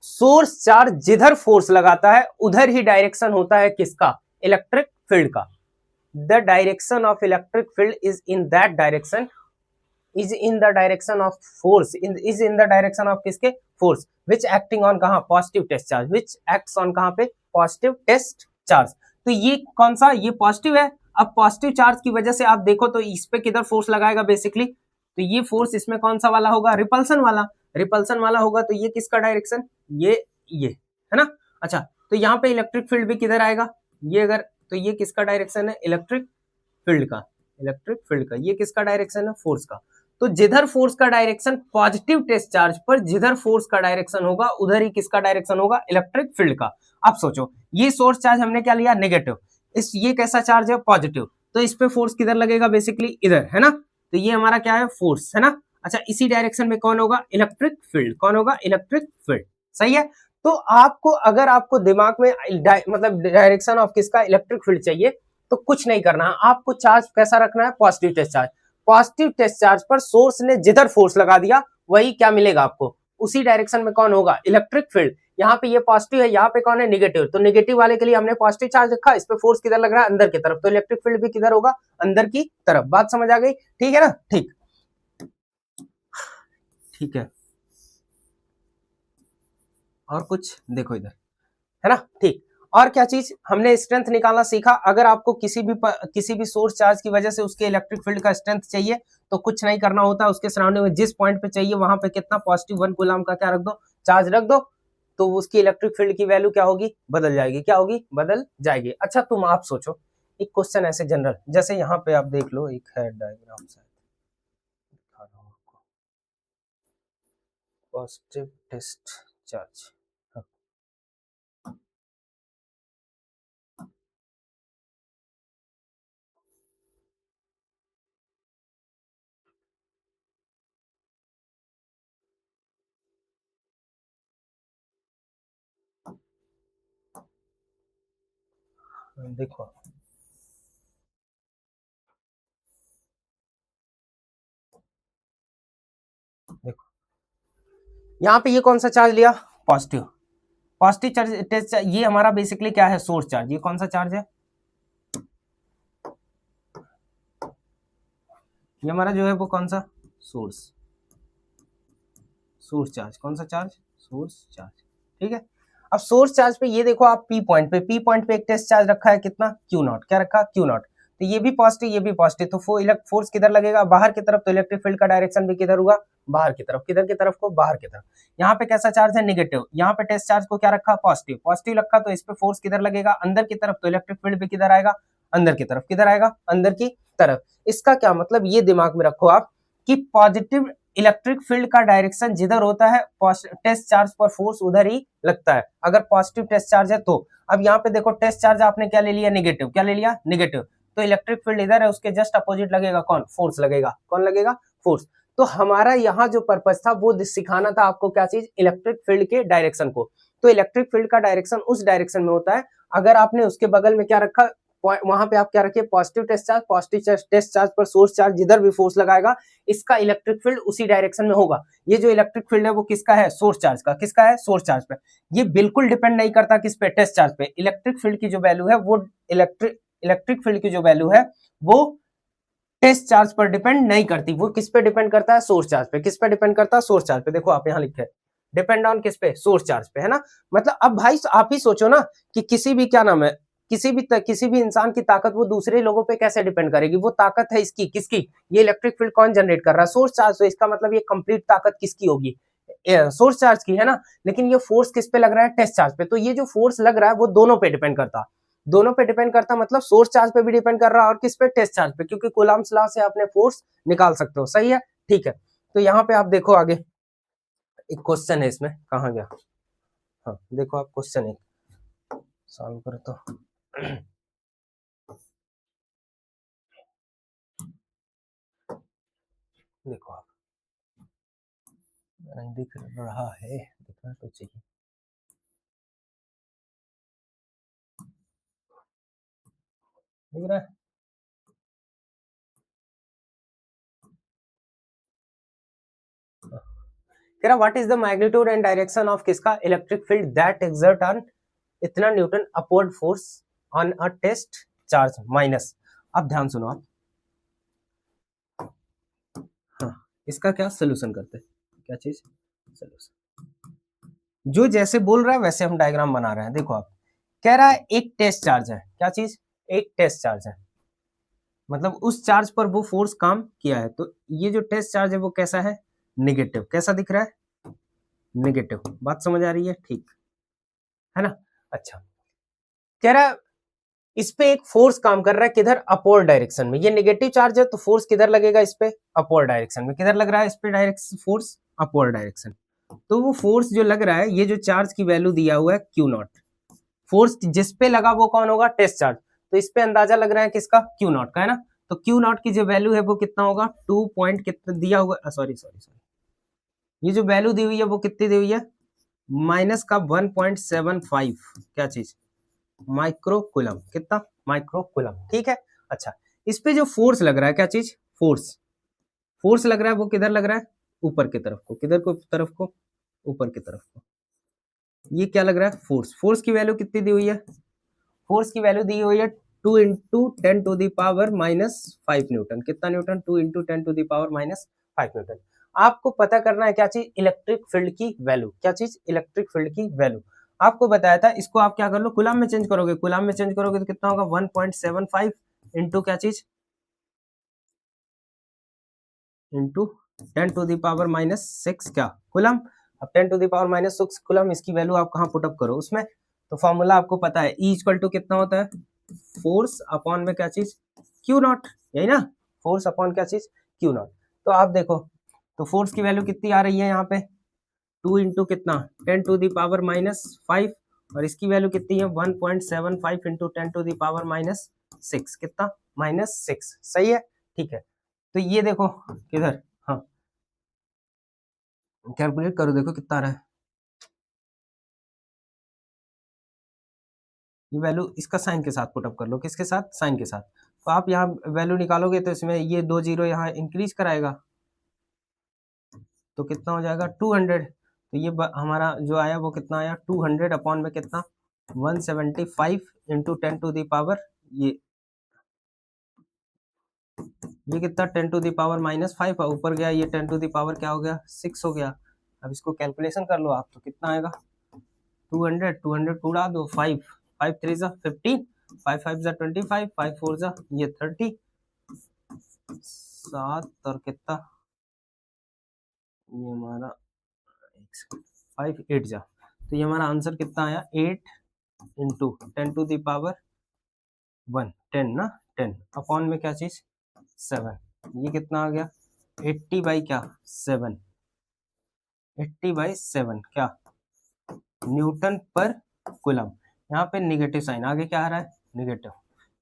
सोर्स चार्ज जिधर फोर्स लगाता है उधर ही डायरेक्शन होता है किसका, इलेक्ट्रिक फील्ड का। The direction of electric field is in that direction, is in the direction of force, is in the direction of किसके, force, which acting on कहाँ, positive test charge, which acts on कहाँ पे, positive test charge। तो ये कौन सा, ये positive है। अब पॉजिटिव चार्ज की वजह से आप देखो तो इस पे किधर फोर्स लगाएगा बेसिकली, तो ये फोर्स इसमें कौन सा वाला होगा, रिपल्सन वाला। रिपल्सन वाला होगा तो ये किसका डायरेक्शन, ये है ना। अच्छा, तो यहाँ पे इलेक्ट्रिक फील्ड भी किधर आएगा, ये अगर, तो ये किसका डायरेक्शन है, इलेक्ट्रिक फील्ड का। इलेक्ट्रिक फील्ड का ये किसका डायरेक्शन है, फोर्स का। तो जिधर फोर्स का डायरेक्शन, पॉजिटिव टेस्ट चार्ज पर जिधर फोर्स का डायरेक्शन होगा उधर ही किसका डायरेक्शन होगा, इलेक्ट्रिक फील्ड का। अब सोचो, ये सोर्स चार्ज हमने क्या लिया, नेगेटिव, ये कैसा चार्ज है, पॉजिटिव, तो इस पे फोर्स किधर लगेगा, बेसिकली इधर, है ना। तो ये हमारा क्या है, फोर्स, है ना। अच्छा, इसी डायरेक्शन में कौन होगा, इलेक्ट्रिक फील्ड। कौन होगा, इलेक्ट्रिक फील्ड, सही है। तो आपको, अगर आपको दिमाग में मतलब डायरेक्शन ऑफ किसका, इलेक्ट्रिक फील्ड चाहिए, तो कुछ नहीं करना है, आपको चार्ज कैसा रखना है, positive test charge. Positive test charge पर सोर्स ने जिधर फोर्स लगा दिया वही क्या मिलेगा आपको, उसी डायरेक्शन में कौन होगा, इलेक्ट्रिक फील्ड। यहाँ पे ये पॉजिटिव है, यहाँ पे कौन है, नेगेटिव, तो नेगेटिव वाले के लिए हमने पॉजिटिव चार्ज रखा, इस पे फोर्स किधर लग रहा है, अंदर की तरफ, तो इलेक्ट्रिक फील्ड भी किधर होगा, अंदर की तरफ। बात समझ आ गई, ठीक है ना, ठीक, ठीक है। और कुछ देखो इधर, है ना, ठीक। और क्या चीज हमने स्ट्रेंथ निकालना सीखा, अगर आपको किसी भी सोर्स चार्ज की वजह से उसके इलेक्ट्रिक फील्ड का स्ट्रेंथ चाहिए तो कुछ नहीं करना होता, उसके सराउंडिंग में जिस पॉइंट पे चाहिए वहां पे कितना, +1 कूलम का क्या रख दो, चार्ज रख दो, तो उसकी इलेक्ट्रिक फील्ड की वैल्यू क्या होगी, बदल जाएगी। क्या होगी, बदल जाएगी। अच्छा, तुम आप सोचो एक क्वेश्चन ऐसे जनरल, जैसे यहाँ पे आप देख लो, एक है डायग्राम से दिखा रहा हूँ आपको, पॉजिटिव टेस्ट चार्ज। देखो, देखो यहाँ पे ये कौन सा चार्ज लिया, पॉजिटिव। पॉजिटिव चार्ज टेस्ट, ये हमारा बेसिकली क्या है, सोर्स चार्ज। ये कौन सा चार्ज है, ये हमारा जो है वो कौन सा, सोर्स चार्ज। कौन सा चार्ज, सोर्स चार्ज, ठीक है। अब सोर्स चार्ज पे ये देखो आप, पी पॉइंट पे एक टेस्ट चार्ज रखा है कितना, Q0। क्या रखा, Q0। तो ये भी पॉजिटिव, ये भी पॉजिटिव, तो फोर्स किधर लगेगा, बाहर की तरफ, तो इलेक्ट्रिक फील्ड का डायरेक्शन भी किधर होगा, बाहर की तरफ। किधर की तरफ को, बाहर की तरफ। यहाँ पे कैसा चार्ज है, नेगेटिव, यहाँ पे टेस्ट चार्ज को क्या रखा, पॉजिटिव रखा, तो इस पे फोर्स किधर लगेगा, अंदर की तरफ, तो इलेक्ट्रिक फील्ड भी किधर आएगा, अंदर की तरफ। किधर आएगा, अंदर की तरफ। इसका क्या मतलब, ये दिमाग में रखो आप कि पॉजिटिव इलेक्ट्रिक फील्ड का डायरेक्शन जिधर होता है टेस्ट चार्ज पर फोर्स उधर ही लगता है, अगर पॉजिटिव टेस्ट चार्ज है तो। अब यहाँ पे देखो, टेस्ट चार्ज आपने क्या ले लिया, नेगेटिव। क्या ले लिया, नेगेटिव, तो इलेक्ट्रिक फील्ड इधर है, उसके जस्ट अपोजिट लगेगा कौन, फोर्स लगेगा। कौन लगेगा, फोर्स। तो हमारा यहाँ जो पर्पज था वो सिखाना था आपको, क्या चीज, इलेक्ट्रिक फील्ड के डायरेक्शन को। तो इलेक्ट्रिक फील्ड का डायरेक्शन उस डायरेक्शन में होता है, अगर आपने उसके बगल में क्या रखा, वहां पे आप क्या रखिए, पॉजिटिव टेस्ट चार्ज पर सोर्स चार्ज जिधर भी फोर्स लगाएगा इसका इलेक्ट्रिक फील्ड उसी डायरेक्शन में होगा। ये जो इलेक्ट्रिक फील्ड है वो किसका है, सोर्स चार्ज का। किसका है, सोर्स चार्ज पे। ये बिल्कुल डिपेंड नहीं करता किस पे, टेस्ट चार्ज पे। इलेक्ट्रिक फील्ड की जो वैल्यू है वो इलेक्ट्रिक फील्ड की जो वैल्यू है वो टेस्ट चार्ज पर डिपेंड नहीं करती, वो किस पे डिपेंड करता है, सोर्स चार्ज पे। किस पे डिपेंड करता है, सोर्स चार्ज पे। देखो आप यहाँ लिखे डिपेंड ऑन किस पे, सोर्स चार्ज पे, है ना। मतलब अब भाई आप ही सोचो ना कि किसी भी क्या नाम है, किसी भी इंसान की ताकत वो दूसरे लोगों पे कैसे डिपेंड करेगी। वो ताकत है इसकी, किसकी, ये इलेक्ट्रिक फील्ड कौन जनरेट कर रहा है, सोर्स चार्ज। तो इसका मतलब ये कंप्लीट ताकत किसकी होगी, सोर्स चार्ज की, है ना। लेकिन ये फोर्स किस पे लग रहा है, टेस्ट चार्ज पे। तो ये जो फोर्स लग रहा है वो दोनों पे डिपेंड करता, दोनों पे डिपेंड करता, मतलब सोर्स चार्ज पे भी डिपेंड कर रहा है और किस पे, टेस्ट चार्ज पे, क्योंकि कूलम्ब्स लॉ से आपने फोर्स निकाल सकते हो। सही है, ठीक है। तो यहाँ पे आप देखो आगे एक क्वेश्चन है, इसमें कहाँ गया, हाँ देखो आप क्वेश्चन एक सॉल्व करो तो देखो आप, दिख रहा है, दिखना तो चाहिए। दिख रहा है, कह रहा what is the magnitude and direction of किसका, electric field that exert on इतना newton upward force on a test charge minus. अब ध्यान सुनो आप, हाँ इसका क्या सोल्यूशन करते हैं, क्या चीज सोल्यूशन, जो जैसे बोल रहा है वैसे हम डायग्राम बना रहे हैं। देखो आप, कह रहा है एक टेस्ट चार्ज है, क्या चीज, एक टेस्ट चार्ज है, मतलब उस चार्ज पर वो फोर्स काम किया है। तो ये जो टेस्ट चार्ज है वो कैसा है, निगेटिव। कैसा दिख रहा है, निगेटिव। बात समझ आ रही है, ठीक है ना। अच्छा, कह रहा है इस पे एक फोर्स काम कर रहा है, किधर, अपवर्ड डायरेक्शन में। ये नेगेटिव चार्ज है तो फोर्स किधर लगेगा, इस पे, अपवर्ड डायरेक्शन में। किधर लग रहा है, इस पे डायरेक्शन फोर्स, अपवर्ड डायरेक्शन। तो वो फोर्स जो लग रहा है, ये जो चार्ज की वैल्यू दिया हुआ है क्यू नॉट, फोर्स जिस पे लगा वो कौन होगा, टेस्ट चार्ज। तो इस पे अंदाजा लग रहा है किसका, क्यू नॉट का, है ना। तो क्यू नॉट की जो वैल्यू है वो कितना होगा, 2 पॉइंट कितना दिया हुआ, सॉरी सॉरी सॉरी, ये जो वैल्यू दी हुई है वो कितनी दी हुई है, माइनस का 1.75, क्या चीज, माइक्रो कुलम। कितना, माइक्रो कुलम, ठीक है। अच्छा, इस पे जो फोर्स लग रहा है, क्या चीज, फोर्स, फोर्स लग रहा है वो किधर लग रहा है, ऊपर की तरफ को। किधर को, तरफ को, ऊपर की तरफ को। ये क्या लग रहा है, फोर्स। फोर्स की वैल्यू कितनी दी हुई है, फोर्स की वैल्यू दी हुई है 2 × 10⁻⁵ न्यूटन। कितना न्यूटन, 2 × 10⁻⁵ आपको पता करना है क्या चीज, इलेक्ट्रिक फील्ड की वैल्यू। क्या चीज, इलेक्ट्रिक फील्ड की वैल्यू आपको बताया था। इसको आप क्या कर लो, कुलाम में चेंज करोगे, कुलाम में चेंज करोगे तो कितना होगा, 1.75 इंटू क्या चीज, इंटू 10⁻⁻⁶ क्या कुलम। अब 10⁻⁻⁶ कुलम, इसकी वैल्यू आप कहाँ पुटअप करो उसमें, तो फॉर्मूला आपको पता है, E इक्वल टू कितना होता है, फोर्स अपॉन में क्या चीज, क्यू नॉट, यही ना, फोर्स अपॉन क्या चीज, क्यू नॉट। तो आप देखो, तो फोर्स की वैल्यू कितनी आ रही है यहाँ पे, 2 इंटू कितना, 10⁻⁻⁵, और इसकी वैल्यू कितनी है, 1.75 इंटू 10⁻⁻⁶, कितना, -6। सही है, ठीक है। तो ये देखो किधर, हाँ कैलकुलेट करो, देखो कितना आ रहा है। ये वैल्यू इसका साइन के साथ पुटअप कर लो, किसके साथ, साइन के साथ। तो आप यहाँ वैल्यू निकालोगे तो इसमें ये 2 जीरो यहाँ इंक्रीज कराएगा, तो कितना हो जाएगा, 200। तो ये हमारा जो आया वो कितना आया, 200 अपॉन में कितना, 175 इंटू 10⁻, ये कितना, 10⁻⁻5, ऊपर गया ये 10⁻, क्या हो गया, 6 हो गया। अब इसको कैलकुलेशन कर लो आप, तो कितना आएगा, 200 को उड़ा दो, 5 5 3 जा 15, 5 5 जा 25, 5 4 जा ये 30, 7 और कितना, ये हमारा 5 8 जा। तो ये हमारा आंसर कितना आया, 8 इंटू 10⁻1, 10 ना, 10 अपॉन में क्या चीज, 7। ये कितना आ गया, 80 बाई क्या, 7, 80/7 क्या, न्यूटन पर कुलम। यहाँ पे निगेटिव साइन, आगे क्या आ रहा है, निगेटिव।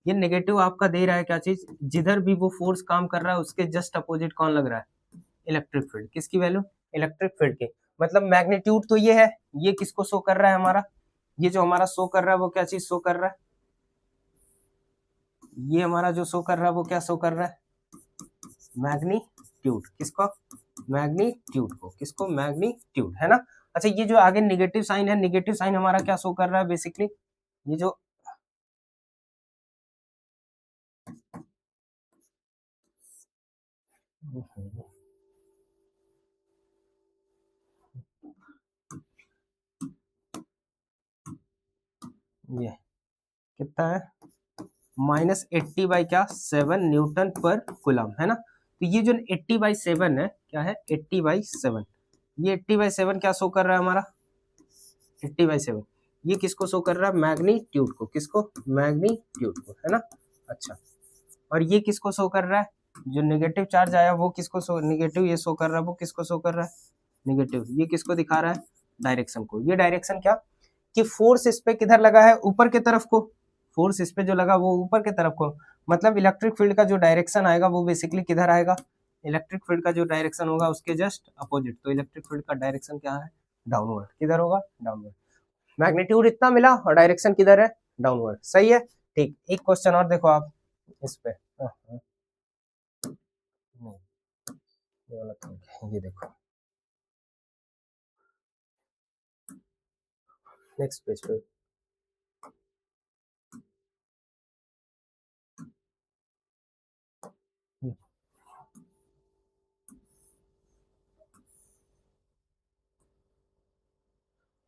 ये नेगेटिव आपका दे रहा है क्या चीज, जिधर भी वो फोर्स काम कर रहा है उसके जस्ट अपोजिट कौन लग रहा है, इलेक्ट्रिक फील्ड। किसकी वैल्यू, इलेक्ट्रिक फील्ड की। मतलब मैग्नीट्यूड तो ये है, ये किसको शो कर रहा है हमारा, ये जो हमारा शो कर रहा है वो क्या चीज शो कर रहा है, ये हमारा जो शो कर रहा है वो क्या शो कर रहा है, मैग्नीट्यूड। किसको, मैग्नीट्यूड को, किसको, मैग्नीट्यूड, है ना। अच्छा, ये जो आगे निगेटिव साइन है, निगेटिव साइन हमारा क्या शो कर रहा है, बेसिकली ये जो ये कितना है, -80 बाई क्या 7 न्यूटन पर कूलम, है ना। तो ये जो 80/7 है, क्या है 80/7, ये 80/7 क्या शो कर रहा है हमारा, 80/7, ये किसको शो कर रहा है, मैग्नीट्यूड को, किसको, मैग्नीट्यूड को, है ना। अच्छा, और ये किसको शो कर रहा है, जो नेगेटिव चार्ज आया वो किसको शो, नेगेटिव ये शो कर रहा है, वो किसको शो कर रहा है, नेगेटिव, ये किसको दिखा रहा है, डायरेक्शन को। ये डायरेक्शन क्या, कि फोर्स इस पे किधर लगा है, ऊपर की तरफ को, फोर्स इस पे जो लगा वो ऊपर की तरफ को, मतलब इलेक्ट्रिक फील्ड का जो डायरेक्शन आएगा वो बेसिकली किधर आएगा, इलेक्ट्रिक फील्ड का जो डायरेक्शन होगा उसके जस्ट अपोजिट। तो इलेक्ट्रिक फील्ड का डायरेक्शन क्या है, डाउनवर्ड, किधर होगा, डाउनवर्ड। मैग्नीट्यूड इतना मिला और डायरेक्शन किधर है, डाउनवर्ड, सही है। ठीक, एक क्वेश्चन और देखो आप इस पे, नहीं, ये वाला तो नहीं, ये देखो नेक्स्ट पेज पे,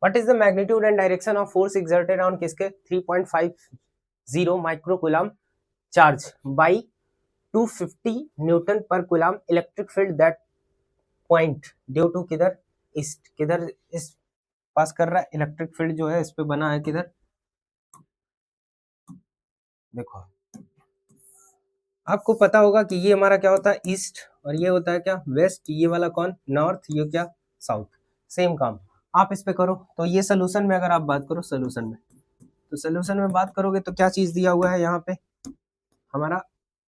what is the magnitude and direction of force exerted on किसके 3.50 micro charge by 250 newton per coulomb electric field that point due to किधर, ईस्ट, किधर इस पास कर रहा है, इलेक्ट्रिक फील्ड जो है इस पे बना है किधर, देखो आपको पता होगा कि ये हमारा क्या होता है, ईस्ट, और ये होता है क्या, वेस्ट, ये वाला कौन, नॉर्थ, ये क्या, साउथ। सेम काम आप इस पे करो। तो ये सोल्यूशन में अगर आप बात करो, सोल्यूशन में, तो सोल्यूशन में बात करोगे तो क्या चीज दिया हुआ है यहाँ पे, हमारा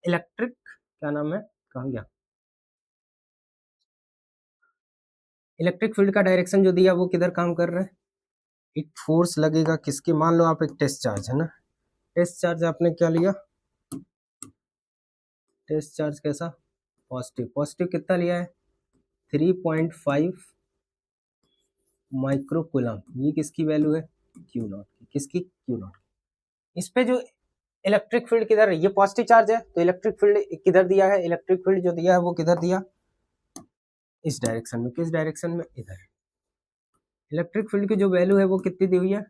इलेक्ट्रिक, क्या नाम है, कहाँ गया, इलेक्ट्रिक फील्ड का डायरेक्शन जो दिया वो किधर काम कर रहा है, एक फोर्स लगेगा किसके, मान लो आप एक टेस्ट चार्ज है ना, टेस्ट चार्ज आपने क्या लिया, टेस्ट चार्ज कैसा, पॉजिटिव, पॉजिटिव कितना लिया है, 3.5 माइक्रो कूलम, ये किसकी वैल्यू है, क्यू नॉट की, किसकी, क्यू नॉट। इस पे जो इलेक्ट्रिक फील्ड किधर है, ये पॉजिटिव चार्ज है तो इलेक्ट्रिक फील्ड किधर दिया है, इलेक्ट्रिक फील्ड जो दिया है वो किधर दिया, इस डायरेक्शन में, किस डायरेक्शन में, इधर। इलेक्ट्रिक फील्ड की जो वैल्यू है वो कितनी दी हुई है,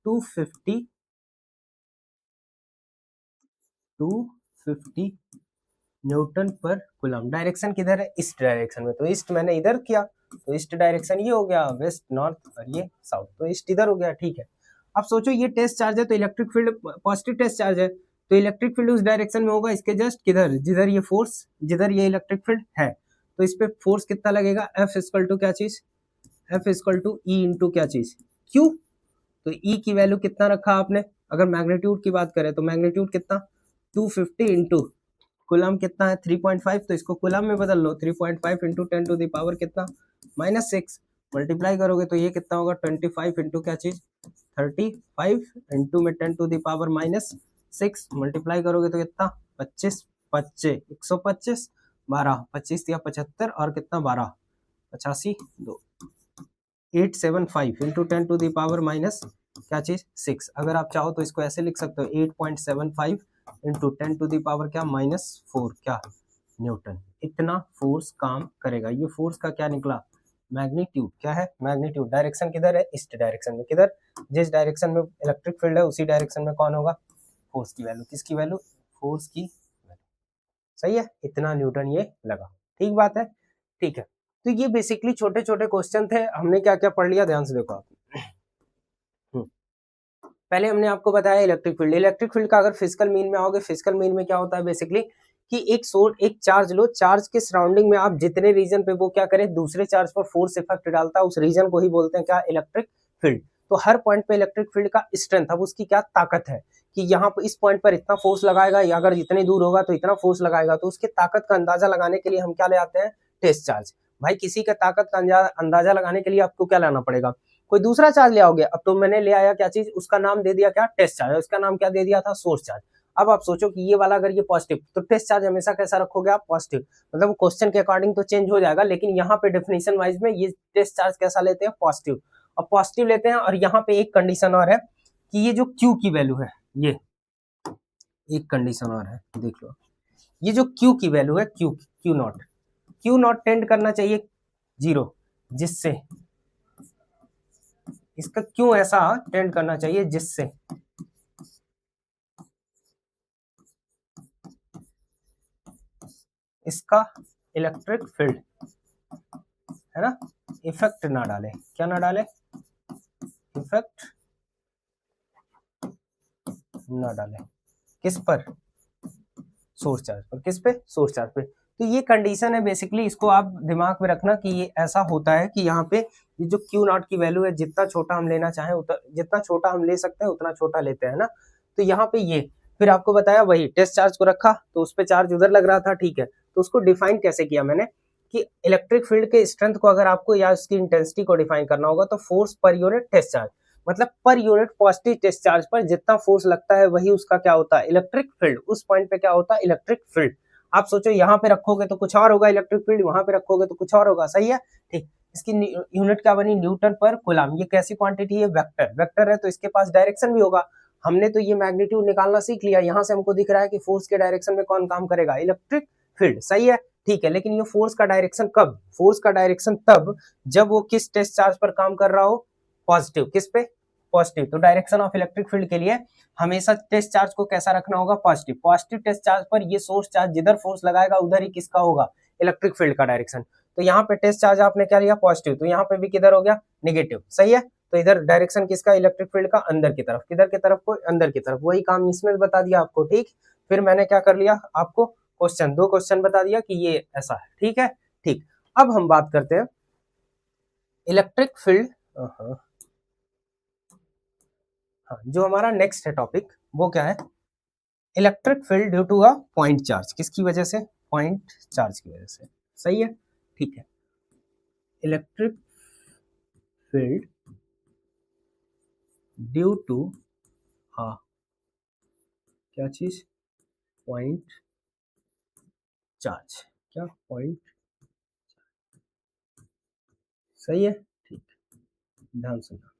250 न्यूटन पर कूलम, डायरेक्शन किधर है, ईस्ट डायरेक्शन में, तो ईस्ट मैंने इधर किया, तो ईस्ट डायरेक्शन ये हो गया, वेस्ट नॉर्थ, और ये साउथ, तो ईस्ट इधर हो गया, ठीक है। अब सोचो ये टेस्ट चार्ज है तो electric field positive test charge है, तो इलेक्ट्रिक फील्ड उस डायरेक्शन में होगा इसके जस्ट किधर, जिधर ये फोर्स, जिधर ये इलेक्ट्रिक फील्ड है, तो इस पे फोर्स कितना लगेगा, एफ इक्वल टू क्या चीज, F equal to E into क्या चीज, क्यू। तो ई की वैल्यू कितना रखा आपने, अगर मैग्नीट्यूड की बात करें तो मैग्नीट्यूड कितना, 250 इंटू कूलम कितना है 3.5, तो इसको कूलम में बदल लो, 3.5 इंटू 10 टू द पावर कितना, -6, मल्टीप्लाई करोगे तो ये कितना होगा, 25 इंटू क्या चीज, 35 इंटू में 10 टू द पावर -6, मल्टीप्लाई करोगे तो कितना, 25, 25, 125, 12, 25 या 75 और कितना 12, 85, 2, 875 into 10 to the power minus क्या चीज 6। अगर आप चाहो तो इसको ऐसे लिख सकते हो 8.75 इंटू 10 टू द पावर क्या -4 क्या न्यूटन, इतना फोर्स काम करेगा। ये फोर्स का क्या निकला, मैग्नीट्यूड, क्या है मैग्नीट्यूड। डायरेक्शन किधर है, ईस्ट डायरेक्शन में, किधर, जिस डायरेक्शन में इलेक्ट्रिक फील्ड है उसी डायरेक्शन में कौन होगा, फोर्स की वैल्यू, किसकी वैल्यू, फोर्स की वैल्यू, सही है, इतना न्यूटन ये लगा, ठीक बात है, ठीक है। तो ये बेसिकली छोटे छोटे क्वेश्चन थे, हमने क्या क्या पढ़ लिया, ध्यान से देखो आप। पहले हमने आपको बताया इलेक्ट्रिक फील्ड, इलेक्ट्रिक फील्ड का अगर फिजिकल मीन में आओगे, फिजिकल मीन में क्या होता है बेसिकली कि एक सोर्स, एक चार्ज लो, चार्ज के सराउंडिंग में आप जितने रीजन पे वो क्या करे, दूसरे चार्ज पर फोर्स इफेक्ट डालता है, उस रीजन को ही बोलते हैं क्या, इलेक्ट्रिक फील्ड। तो हर पॉइंट पे इलेक्ट्रिक फील्ड का स्ट्रेंथ, अब उसकी क्या ताकत है कि यहाँ पर इस पॉइंट पर इतना फोर्स लगाएगा, या अगर इतनी दूर होगा तो इतना फोर्स लगाएगा, तो उसके ताकत का अंदाजा लगाने के लिए हम क्या ले आते हैं, टेस्ट चार्ज। भाई किसी का ताकत का अंदाजा लगाने के लिए आपको क्या लाना पड़ेगा, कोई दूसरा चार्ज ले आओगे। अब तो मैंने ले आया क्या चीज, उसका नाम दे दिया क्या, टेस्ट चार्ज, उसका नाम क्या दे दिया था, सोर्स चार्ज। अब आप सोचो कि ये वाला अगर ये पॉजिटिव, तो टेस्ट चार्ज हमेशा कैसा रखोगे आप, पॉजिटिव, मतलब क्वेश्चन के अकॉर्डिंग तो चेंज हो जाएगा, लेकिन यहाँ पे डेफिनेशन वाइज में ये टेस्ट चार्ज कैसा लेते हैं, पॉजिटिव, और पॉजिटिव लेते हैं। और यहाँ पे एक कंडीशन और है कि ये जो क्यू की वैल्यू है, ये एक कंडीशन और है, देख लो, ये जो क्यू की वैल्यू है, Q Q not, Q not tend करना चाहिए 0, जिससे इसका क्यों ऐसा टेंड करना चाहिए जिससे इसका इलेक्ट्रिक फील्ड है ना इफेक्ट ना डाले, क्या ना डाले, इफेक्ट ना डाले, किस पर, सोर्स चार्ज पर, किस पे, सोर्स चार्ज पे। तो ये कंडीशन है बेसिकली, इसको आप दिमाग में रखना कि ये ऐसा होता है कि यहाँ पे ये जो क्यू नॉट की वैल्यू है जितना छोटा हम लेना चाहें जितना छोटा हम ले सकते हैं उतना छोटा लेते हैं ना। तो यहाँ पे ये फिर आपको बताया वही टेस्ट चार्ज को रखा तो उस पर चार्ज उधर लग रहा था, ठीक है। तो उसको डिफाइन कैसे किया मैंने कि इलेक्ट्रिक फील्ड के स्ट्रेंथ को अगर आपको या उसकी इंटेंसिटी को डिफाइन करना होगा तो force per unit test charge, मतलब per unit positive test charge पर जितना फोर्स लगता है वही उसका क्या होता है, इलेक्ट्रिक फील्ड। उस पॉइंट पे क्या होता है, इलेक्ट्रिक फील्ड। आप सोचो यहाँ पे रखोगे तो कुछ और होगा इलेक्ट्रिक फील्ड, वहां पे रखोगे तो कुछ और होगा, सही है, ठीक। इसकी यूनिट क्या बनी, न्यूटन पर कूलम। ये कैसी क्वांटिटी है, वेक्टर, वेक्टर है तो इसके पास डायरेक्शन भी होगा। हमने तो ये मैग्नीट्यूड निकालना सीख लिया, यहाँ से हमको दिख रहा है कि फोर्स के डायरेक्शन में कौन काम करेगा, इलेक्ट्रिक फील्ड, सही है, ठीक है। लेकिन ये फोर्स का डायरेक्शन कब, फोर्स का डायरेक्शन तब जब वो किस टेस्ट चार्ज पर काम कर रहा हो, पॉजिटिव, किस पे, पॉजिटिव। तो डायरेक्शन ऑफ इलेक्ट्रिक फील्ड के लिए हमेशा टेस्ट चार्ज को कैसा रखना होगा, पॉजिटिव। पॉजिटिव टेस्ट चार्ज पर ये सोर्स चार्ज जिधर फोर्स लगाएगा उधर ही किसका होगा, इलेक्ट्रिक फील्ड का डायरेक्शन। तो यहाँ पे टेस्ट चार्ज आपने क्या लिया, पॉजिटिव, तो यहाँ पे भी किधर हो गया, नेगेटिव, सही है। तो इधर डायरेक्शन किसका, इलेक्ट्रिक फील्ड का अंदर की तरफ, किधर की तरफ को, अंदर की तरफ। वही काम इसमें बता दिया आपको, ठीक। फिर मैंने क्या कर लिया आपको, क्वेश्चन, 2 क्वेश्चन बता दिया कि ये ऐसा है, ठीक है, ठीक। अब हम बात करते हैं इलेक्ट्रिक फील्ड, हाँ, जो हमारा नेक्स्ट है टॉपिक वो क्या है, electric field due to a point charge. किसकी वजह से, पॉइंट चार्ज की वजह से, सही है, ठीक है। इलेक्ट्रिक फील्ड ड्यू टू हाँ क्या चीज, पॉइंट चार्ज, क्या, पॉइंट, सही है, ठीक। ध्यान सुनना,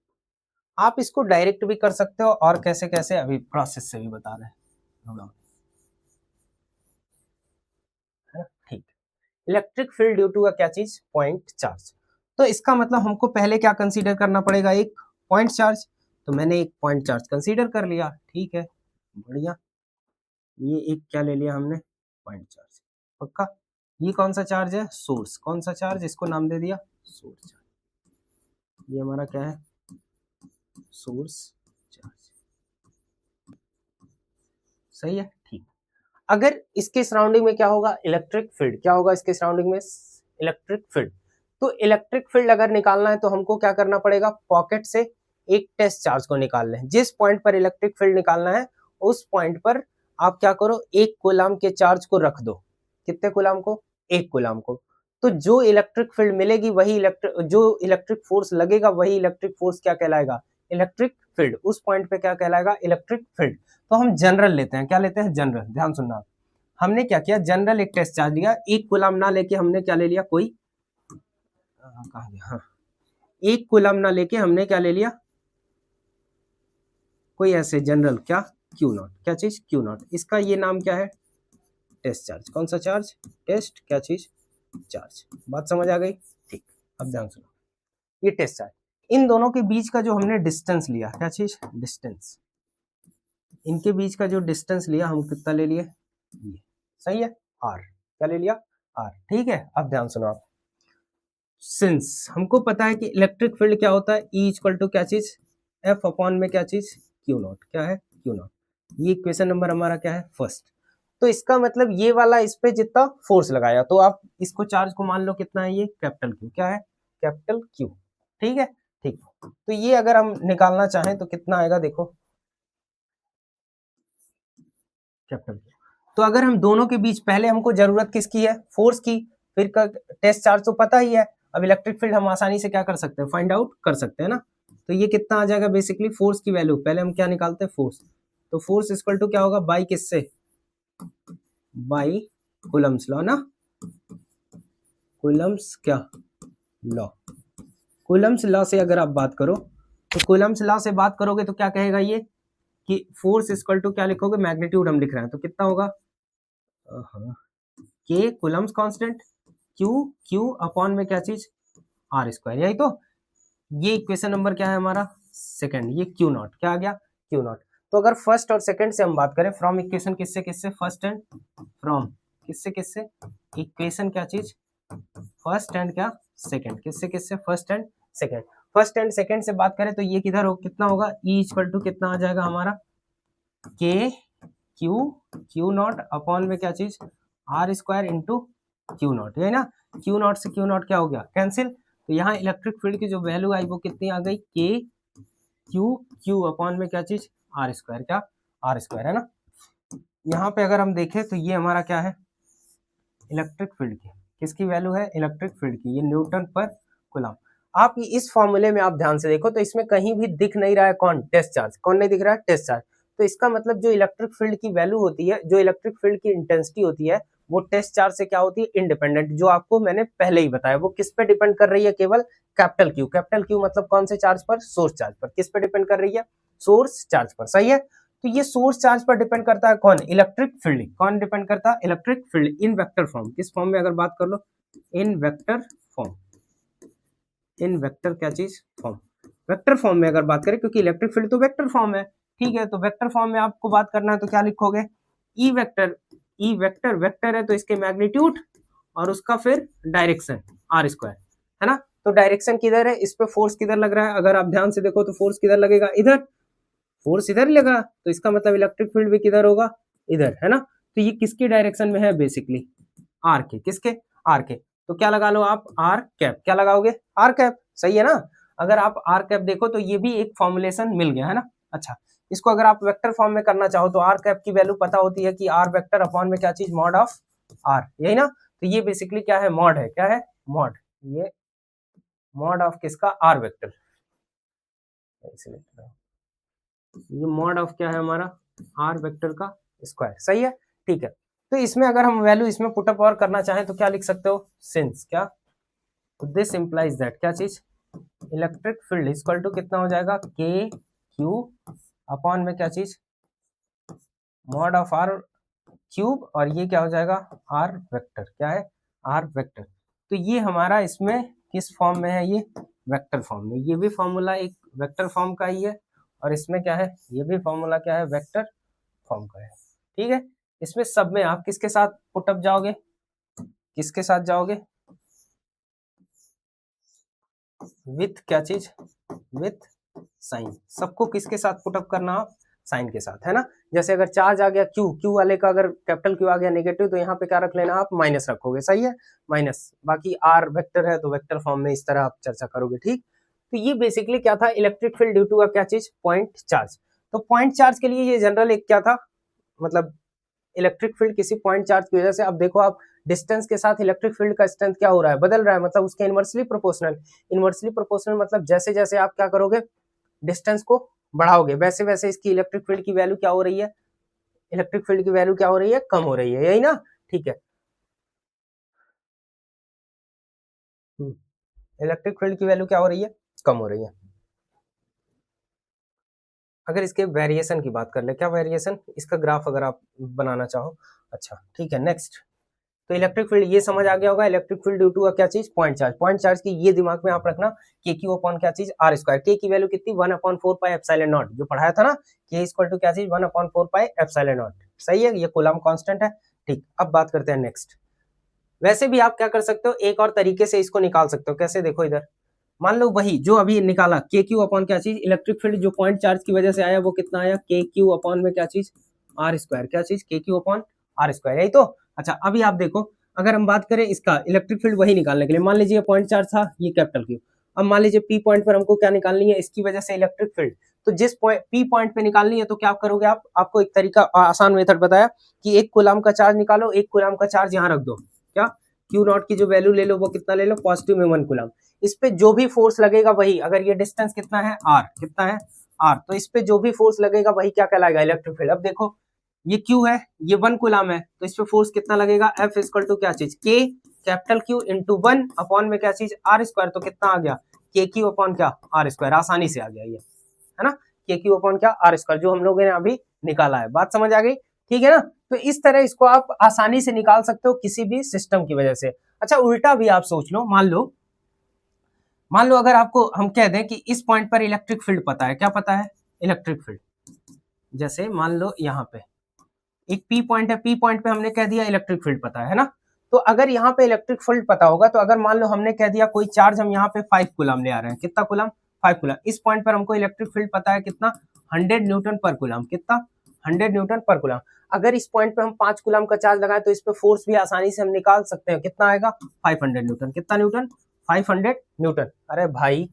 आप इसको डायरेक्ट भी कर सकते हो और कैसे कैसे अभी प्रोसेस से भी बता रहे हैं, ठीक। इलेक्ट्रिक फील्ड ड्यू टू का क्या चीज, पॉइंट चार्ज। तो इसका मतलब हमको पहले क्या कंसीडर करना पड़ेगा, एक पॉइंट चार्ज। तो मैंने एक पॉइंट चार्ज कंसीडर कर लिया, ठीक है, बढ़िया। ये एक क्या ले लिया हमने, पॉइंट चार्ज, पक्का। ये कौन सा चार्ज है, सोर्स, कौन सा चार्ज, इसको नाम दे दिया सोर्स चार्ज। ये हमारा क्या है, सोर्स चार्ज, सही है, ठीक। अगर इसके सराउंडिंग में क्या होगा, इलेक्ट्रिक फील्ड, क्या होगा इसके सराउंडिंग में, इलेक्ट्रिक फील्ड। तो इलेक्ट्रिक फील्ड अगर निकालना है तो हमको क्या करना पड़ेगा, पॉकेट से एक टेस्ट चार्ज को निकाल लें। जिस पॉइंट पर इलेक्ट्रिक फील्ड निकालना है उस पॉइंट पर आप क्या करो, 1 कूलम के चार्ज को रख दो। कितने कूलम को, 1 कूलम को। तो जो इलेक्ट्रिक फील्ड मिलेगी वही जो इलेक्ट्रिक फोर्स लगेगा वही इलेक्ट्रिक फोर्स क्या कहलाएगा, इलेक्ट्रिक फील्ड। उस पॉइंट पे क्या कहलाएगा, इलेक्ट्रिक फील्ड। तो हम जनरल लेते हैं, क्या लेते हैं, जनरल। ध्यान सुनना, हमने क्या किया, जनरल एक टेस्ट चार्ज लिया, 1 कूलम ना लेके हमने क्या ले लिया, कोई कहाँ गया, हाँ, 1 कूलम ना लेके हमने क्या ले लिया, कोई ऐसे जनरल क्या, क्यू नॉट, क्या चीज, क्यू नॉट। इसका ये नाम क्या है, टेस्ट चार्ज। कौन सा चार्ज, टेस्ट क्या चीज, चार्ज। बात समझ आ गई, ठीक। अब ध्यान सुनो, ये टेस्ट चार्ज, इन दोनों के बीच का जो हमने डिस्टेंस लिया, क्या चीज, डिस्टेंस। इनके बीच का जो डिस्टेंस लिया हम कितना ले लिए, ये, सही है, आर, क्या ले लिया, आर, ठीक है। अब ध्यान सुनो आप, सिंस हमको पता है कि इलेक्ट्रिक फील्ड क्या होता है, E इक्वल टू क्या चीज, F अपॉन में क्या चीज, क्यू नॉट, क्या है, क्यू नॉट। ये इक्वेशन नंबर हमारा क्या है, फर्स्ट। तो इसका मतलब ये वाला इस पे जितना फोर्स लगाया, तो आप इसको चार्ज को मान लो कितना है, ये कैपिटल क्यू, क्या है, कैपिटल क्यू, ठीक है, ठीक। तो ये अगर हम निकालना चाहें तो कितना आएगा, देखो, कैपिटल क्यू। तो अगर हम दोनों के बीच, पहले हमको जरूरत किसकी है, फोर्स की, फिर टेस्ट चार्ज तो पता ही है। अब इलेक्ट्रिक फील्ड हम आसानी से क्या कर सकते हैं, फाइंड आउट कर सकते हैं ना। तो ये कितना आ जाएगा, बेसिकली फोर्स की वैल्यू, पहले हम क्या निकालते हैं, फोर्स। तो फोर्स इक्वल टू क्या होगा, बाई किससे, बाई कूलम्स लॉ ना, कूलम्स क्या लॉ, कूलम्स लॉ से अगर आप बात करो तो कूलम्स लॉ से बात करोगे तो क्या कहेगा ये कि फोर्स इक्वल टू क्या लिखोगे, मैग्नीट्यूड हम लिख रहे हैं तो कितना होगा, के कूलम्स कांस्टेंट क्यू अपॉन में क्या चीज आर स्क्वायर, यही तो। ये इक्वेशन नंबर क्या है हमारा सेकंड, ये क्यू नॉट क्या आ गया क्यू नॉट। तो अगर फर्स्ट और सेकंड से हम बात करें फ्रॉम इक्वेशन किससे किससे फर्स्ट एंड फ्रॉम किससे किससे इक्वेशन क्या चीज फर्स्ट एंड क्या सेकंड किससे किससे first and second. First and second से बात करें तो ये किधर हो कितना होगा ई इक्वल टू कितना आ जाएगा हमारा के क्यू क्यू नॉट अपॉन में क्या चीज R square into Q naught, है ना। क्यू नॉट से क्यू नॉट क्या हो गया कैंसिल। तो यहाँ इलेक्ट्रिक फील्ड की जो वैल्यू आई वो कितनी आ गई के क्यू क्यू अपॉन में क्या चीज आर स्क्वायर, क्या आर स्क्वायर, है ना। यहाँ पे अगर हम देखें तो ये हमारा क्या है इलेक्ट्रिक फील्ड की, किसकी वैल्यू है इलेक्ट्रिक फील्ड की, ये न्यूटन पर कूलम। आप इस फॉर्मूले में आप ध्यान से देखो तो इसमें कहीं भी दिख नहीं रहा है कौन टेस्ट चार्ज, कौन नहीं दिख रहा है टेस्ट चार्ज। तो इसका मतलब जो इलेक्ट्रिक फील्ड की वैल्यू होती है, जो इलेक्ट्रिक फील्ड की इंटेंसिटी होती है वो टेस्ट चार्ज से क्या होती है इंडिपेंडेंट, जो आपको मैंने पहले ही बताया। वो किस पे डिपेंड कर रही है केवल कैपिटल क्यू मतलब कौन से चार्ज पर सोर्स चार्ज पर, किस पे डिपेंड कर रही है सोर्स चार्ज पर, सही है। तो ये सोर्स चार्ज पर डिपेंड करता है कौन इलेक्ट्रिक फील्ड, कौन डिपेंड करता है electric field in vector form, किस फॉर्म में अगर बात कर लो in vector form, in vector क्या चीज फॉर्म, वेक्टर फॉर्म में अगर बात करें क्योंकि इलेक्ट्रिक फील्ड तो वेक्टर फॉर्म है, ठीक है। तो वेक्टर फॉर्म में आपको बात करना है तो क्या लिखोगे E vector, E vector vector है तो इसके मैग्नीट्यूड और उसका फिर डायरेक्शन आर स्क्वायर, है ना। तो डायरेक्शन किधर है, इस पे फोर्स किधर लग रहा है, अगर आप ध्यान से देखो तो फोर्स किधर लगेगा इधर, फोर्स इधर लगा तो इसका मतलब इलेक्ट्रिक फील्ड भी किधर होगा इधर, है ना। तो ये किसकी डायरेक्शन में है बेसिकली आर के, किसके आर के। तो क्या लगा लो आप आर कैप, क्या लगाओगे आर कैप, सही है ना। अगर आप आर कैप देखो तो ये भी एक फॉर्मुलेशन मिल गया, है ना। अच्छा, इसको अगर आप वेक्टर फॉर्म में करना चाहो तो आर कैप की वैल्यू पता होती है कि आर वेक्टर अपॉन में क्या चीज मॉड ऑफ आर, यही ना। तो ये बेसिकली क्या है मॉड है, क्या है मॉड, ये मॉड ऑफ किसका आर वेक्टर, ये मॉड ऑफ क्या है हमारा आर वेक्टर का स्क्वायर, सही है, ठीक है। तो इसमें अगर हम वैल्यू इसमें पुटअप और करना चाहें तो क्या लिख सकते हो सिंस क्या, तो दिस इंप्लाइज दैट क्या चीज इलेक्ट्रिक फील्ड इक्वल टू कितना हो जाएगा के क्यू अपॉन में क्या चीज मॉड ऑफ आर क्यूब और ये क्या हो जाएगा आर वेक्टर, क्या है आर वेक्टर। तो ये हमारा इसमें किस फॉर्म में है, ये वेक्टर फॉर्म में, ये भी फॉर्मूला एक वेक्टर फॉर्म का ही है और इसमें क्या है ये भी फॉर्मूला क्या है वेक्टर फॉर्म का है, ठीक है। इसमें सब में आप किसके साथ पुटअप जाओगे, किसके साथ जाओगे विथ क्या चीज विथ साइन, सबको किसके साथ पुटअप करना आप साइन के साथ, है ना। जैसे अगर चार्ज आ गया क्यू, क्यू वाले का अगर कैपिटल क्यू आ गया नेगेटिव तो यहाँ पे क्या रख लेना आप माइनस रखोगे, सही है माइनस। बाकी आर वेक्टर है तो वेक्टर फॉर्म में इस तरह आप चर्चा करोगे, ठीक। तो ये बेसिकली क्या था इलेक्ट्रिक फील्ड ड्यू टू क्या चीज पॉइंट चार्ज। तो पॉइंट चार्ज के लिए ये जनरल एक क्या था मतलब इलेक्ट्रिक फील्ड किसी पॉइंट चार्ज की वजह से, अब देखो आप डिस्टेंस के साथ इलेक्ट्रिक फील्ड का स्ट्रेंथ क्या हो रहा है बदल रहा है, मतलब उसके इनवर्सली प्रोपोर्शनल, इनवर्सली प्रोपोर्शनल मतलब जैसे जैसे आप क्या करोगे डिस्टेंस को बढ़ाओगे वैसे वैसे इसकी इलेक्ट्रिक फील्ड की वैल्यू क्या हो रही है, इलेक्ट्रिक फील्ड की वैल्यू क्या हो रही है कम हो रही है, यही ना, ठीक है। इलेक्ट्रिक फील्ड की वैल्यू क्या हो रही है कम हो रही है। अगर इसके वेरिएशन की बात कर ले, क्या वेरिएशन इसका ग्राफ अगर आप बनाना चाहो, अच्छा ठीक है नेक्स्ट। तो इलेक्ट्रिक फील्ड ये समझ आ गया होगा इलेक्ट्रिक फील्ड ड्यू टू क्या चीज पॉइंट चार्ज, पॉइंट चार्ज की ये दिमाग में आप रखना के क्यू अपॉन क्या चीज आर स्क्वायर, के की वैल्यू कितनी 1/4 पाई एप्सिलॉन नॉट, जो पढ़ाया था ना के इक्वल टू क्या चीज 1/4 पाई एप्सिलॉन नॉट, सही है, ये कूलम कांस्टेंट है, ठीक। अब बात करते हैं नेक्स्ट। वैसे भी आप क्या कर सकते हो एक और तरीके से इसको निकाल सकते हो, कैसे देखो इधर मान लो वही जो अभी निकाला के क्यू अपॉन क्या चीज इलेक्ट्रिक फील्ड जो पॉइंट चार्ज की वजह से आया वो कितना आया के क्यू अपॉन में क्या चीज आर स्क्वायर, क्या चीज के क्यू अपॉन आर स्क्वायर, यही तो। अच्छा अभी आप देखो अगर हम बात करें इसका इलेक्ट्रिक फील्ड वही निकालने के लिए, मान लीजिए पॉइंट चार्ज था ये कैपिटल क्यू, अब मान लीजिए पी पॉइंट पर हमको क्या निकालनी है इसकी वजह से इलेक्ट्रिक फील्ड, तो जिस पॉइंट पी पॉइंट पे निकालनी है तो क्या करोगे आप, आपको एक तरीका आसान मेथड बताया कि एक कूलम का चार्ज निकालो, एक कूलम का चार्ज यहाँ रख दो, क्या क्यू नॉट की जो वैल्यू ले लो वो कितना ले लो पॉजिटिव में 1 कूलम, इस पे जो भी फोर्स लगेगा वही, अगर ये डिस्टेंस कितना है आर, कितना है आर, तो इस पे जो भी फोर्स लगेगा वही क्या कहलाएगा इलेक्ट्रिक फील्ड। अब देखो ये क्यू है ये 1 कूलम है तो इस पे फोर्स कितना लगेगा एफ इक्वल टू क्या चीज के कैपिटल क्यू इंटू 1 अपॉन में क्या चीज आर स्क्वायर, तो कितना आ गया के क्यू अपॉन क्या आर स्क्वायर, आसानी से आ गया ये, है ना, के क्यू अपॉन क्या आर स्क्वायर जो हम लोगों ने अभी निकाला है, बात समझ आ गई, ठीक है ना। तो इस तरह इसको आप आसानी से निकाल सकते हो किसी भी सिस्टम की वजह से। अच्छा उल्टा भी आप सोच लो, मान लो अगर आपको हम कह दें कि इस पॉइंट पर इलेक्ट्रिक फील्ड पता है, क्या पता है? Electric field. जैसे मान लो यहाँ पे एक पी पॉइंट है, पी पॉइंट पे हमने कह दिया इलेक्ट्रिक फील्ड पता है ना। तो अगर यहाँ पे इलेक्ट्रिक फील्ड पता होगा, तो अगर मान लो हमने कह दिया कोई चार्ज हम यहाँ पे 5 कूलम ले आ रहे हैं, कितना कूलम? 5 कूलम। इस पॉइंट पर हमको इलेक्ट्रिक फील्ड पता है कितना? 100 न्यूटन पर कूलम। कितना? 100 न्यूटन पर कूलम। अगर इस पॉइंट पे हम 5 कूलम का चार्ज लगाएं तो इस पे फोर्स भी आसानी से हम निकाल सकते हैं, कितना आएगा? 500 न्यूटन। कितना न्यूटन? 500 न्यूटन। अरे भाई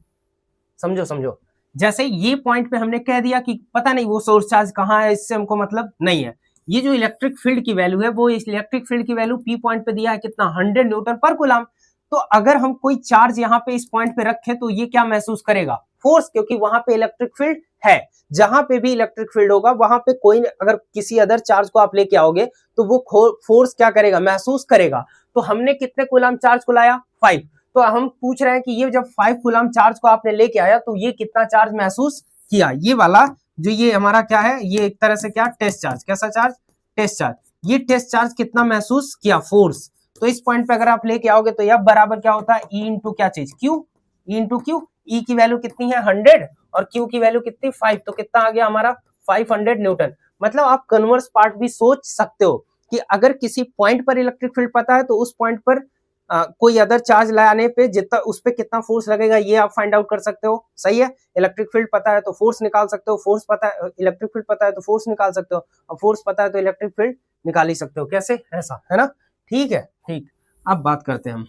समझो समझो, जैसे ये पॉइंट पे हमने कह दिया कि पता नहीं वो सोर्स चार्ज कहाँ है, इससे हमको मतलब नहीं है। ये जो इलेक्ट्रिक फील्ड की वैल्यू है, वो इस इलेक्ट्रिक फील्ड की वैल्यू पी पॉइंट पे दिया है कितना? 100 न्यूटन पर कूलम। तो अगर हम कोई चार्ज यहाँ पे इस पॉइंट पे रखें तो ये क्या महसूस करेगा? फोर्स, क्योंकि वहां पे इलेक्ट्रिक फील्ड है। जहां पे भी इलेक्ट्रिक फील्ड होगा वहां पे कोई अगर किसी अदर चार्ज को आप लेके आओगे तो वो फोर्स क्या करेगा? महसूस करेगा। तो हमने कितने कूलम चार्ज को लाया? 5। तो हम पूछ रहे हैं कि ये जब 5 कूलम चार्ज को आपने लेके आया तो ये कितना चार्ज महसूस किया? ये वाला जो ये हमारा क्या है, ये एक तरह से क्या? Test charge. कैसा चार्ज? Test charge. ये टेस्ट चार्ज कितना महसूस किया? फोर्स। तो इस पॉइंट पे अगर आप लेके आओगे तो यह बराबर क्या होता है? ई इंटू क्या चीज? Q. E into q. E की वैल्यू कितनी है? 100 और क्यू की वैल्यू कितनी? 5। तो कितना आ गया हमारा? 500 न्यूटन। मतलब आप कन्वर्स पार्ट भी सोच सकते हो कि अगर किसी पॉइंट पर इलेक्ट्रिक फील्ड पता है तो उस पॉइंट पर कोई अदर चार्ज लगाने पे जितना उस पे कितना फोर्स लगेगा ये आप फाइंड आउट कर सकते हो। सही है। इलेक्ट्रिक फील्ड पता है तो फोर्स निकाल सकते हो, फोर्स पता है, इलेक्ट्रिक फील्ड पता है तो फोर्स निकाल सकते हो, और फोर्स पता है तो इलेक्ट्रिक फील्ड निकाल ही सकते हो। कैसे? ऐसा है ना। ठीक है, ठीक। अब बात करते हैं हम।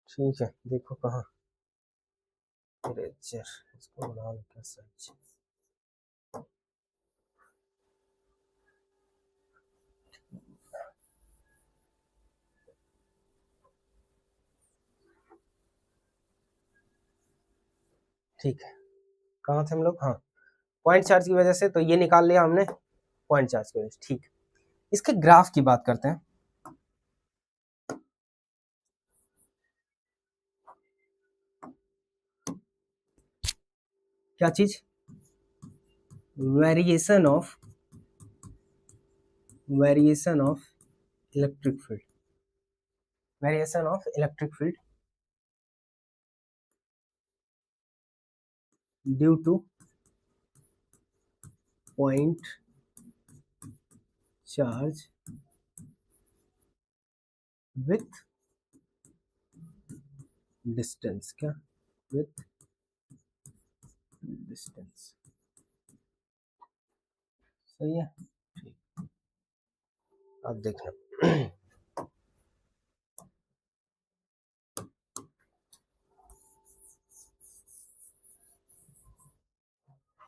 ठीक है, देखो कहाँ इसको बना लो सच। ठीक है, कहाँ थे हम लोग? हाँ, पॉइंट चार्ज की वजह से तो ये निकाल लिया हमने, पॉइंट चार्ज की वजह से। ठीक, इसके ग्राफ की बात करते हैं। क्या चीज? Variation of electric field. Variation of electric field due to point charge with distance. क्या? With distance. सही है। ठीक, अब देखना।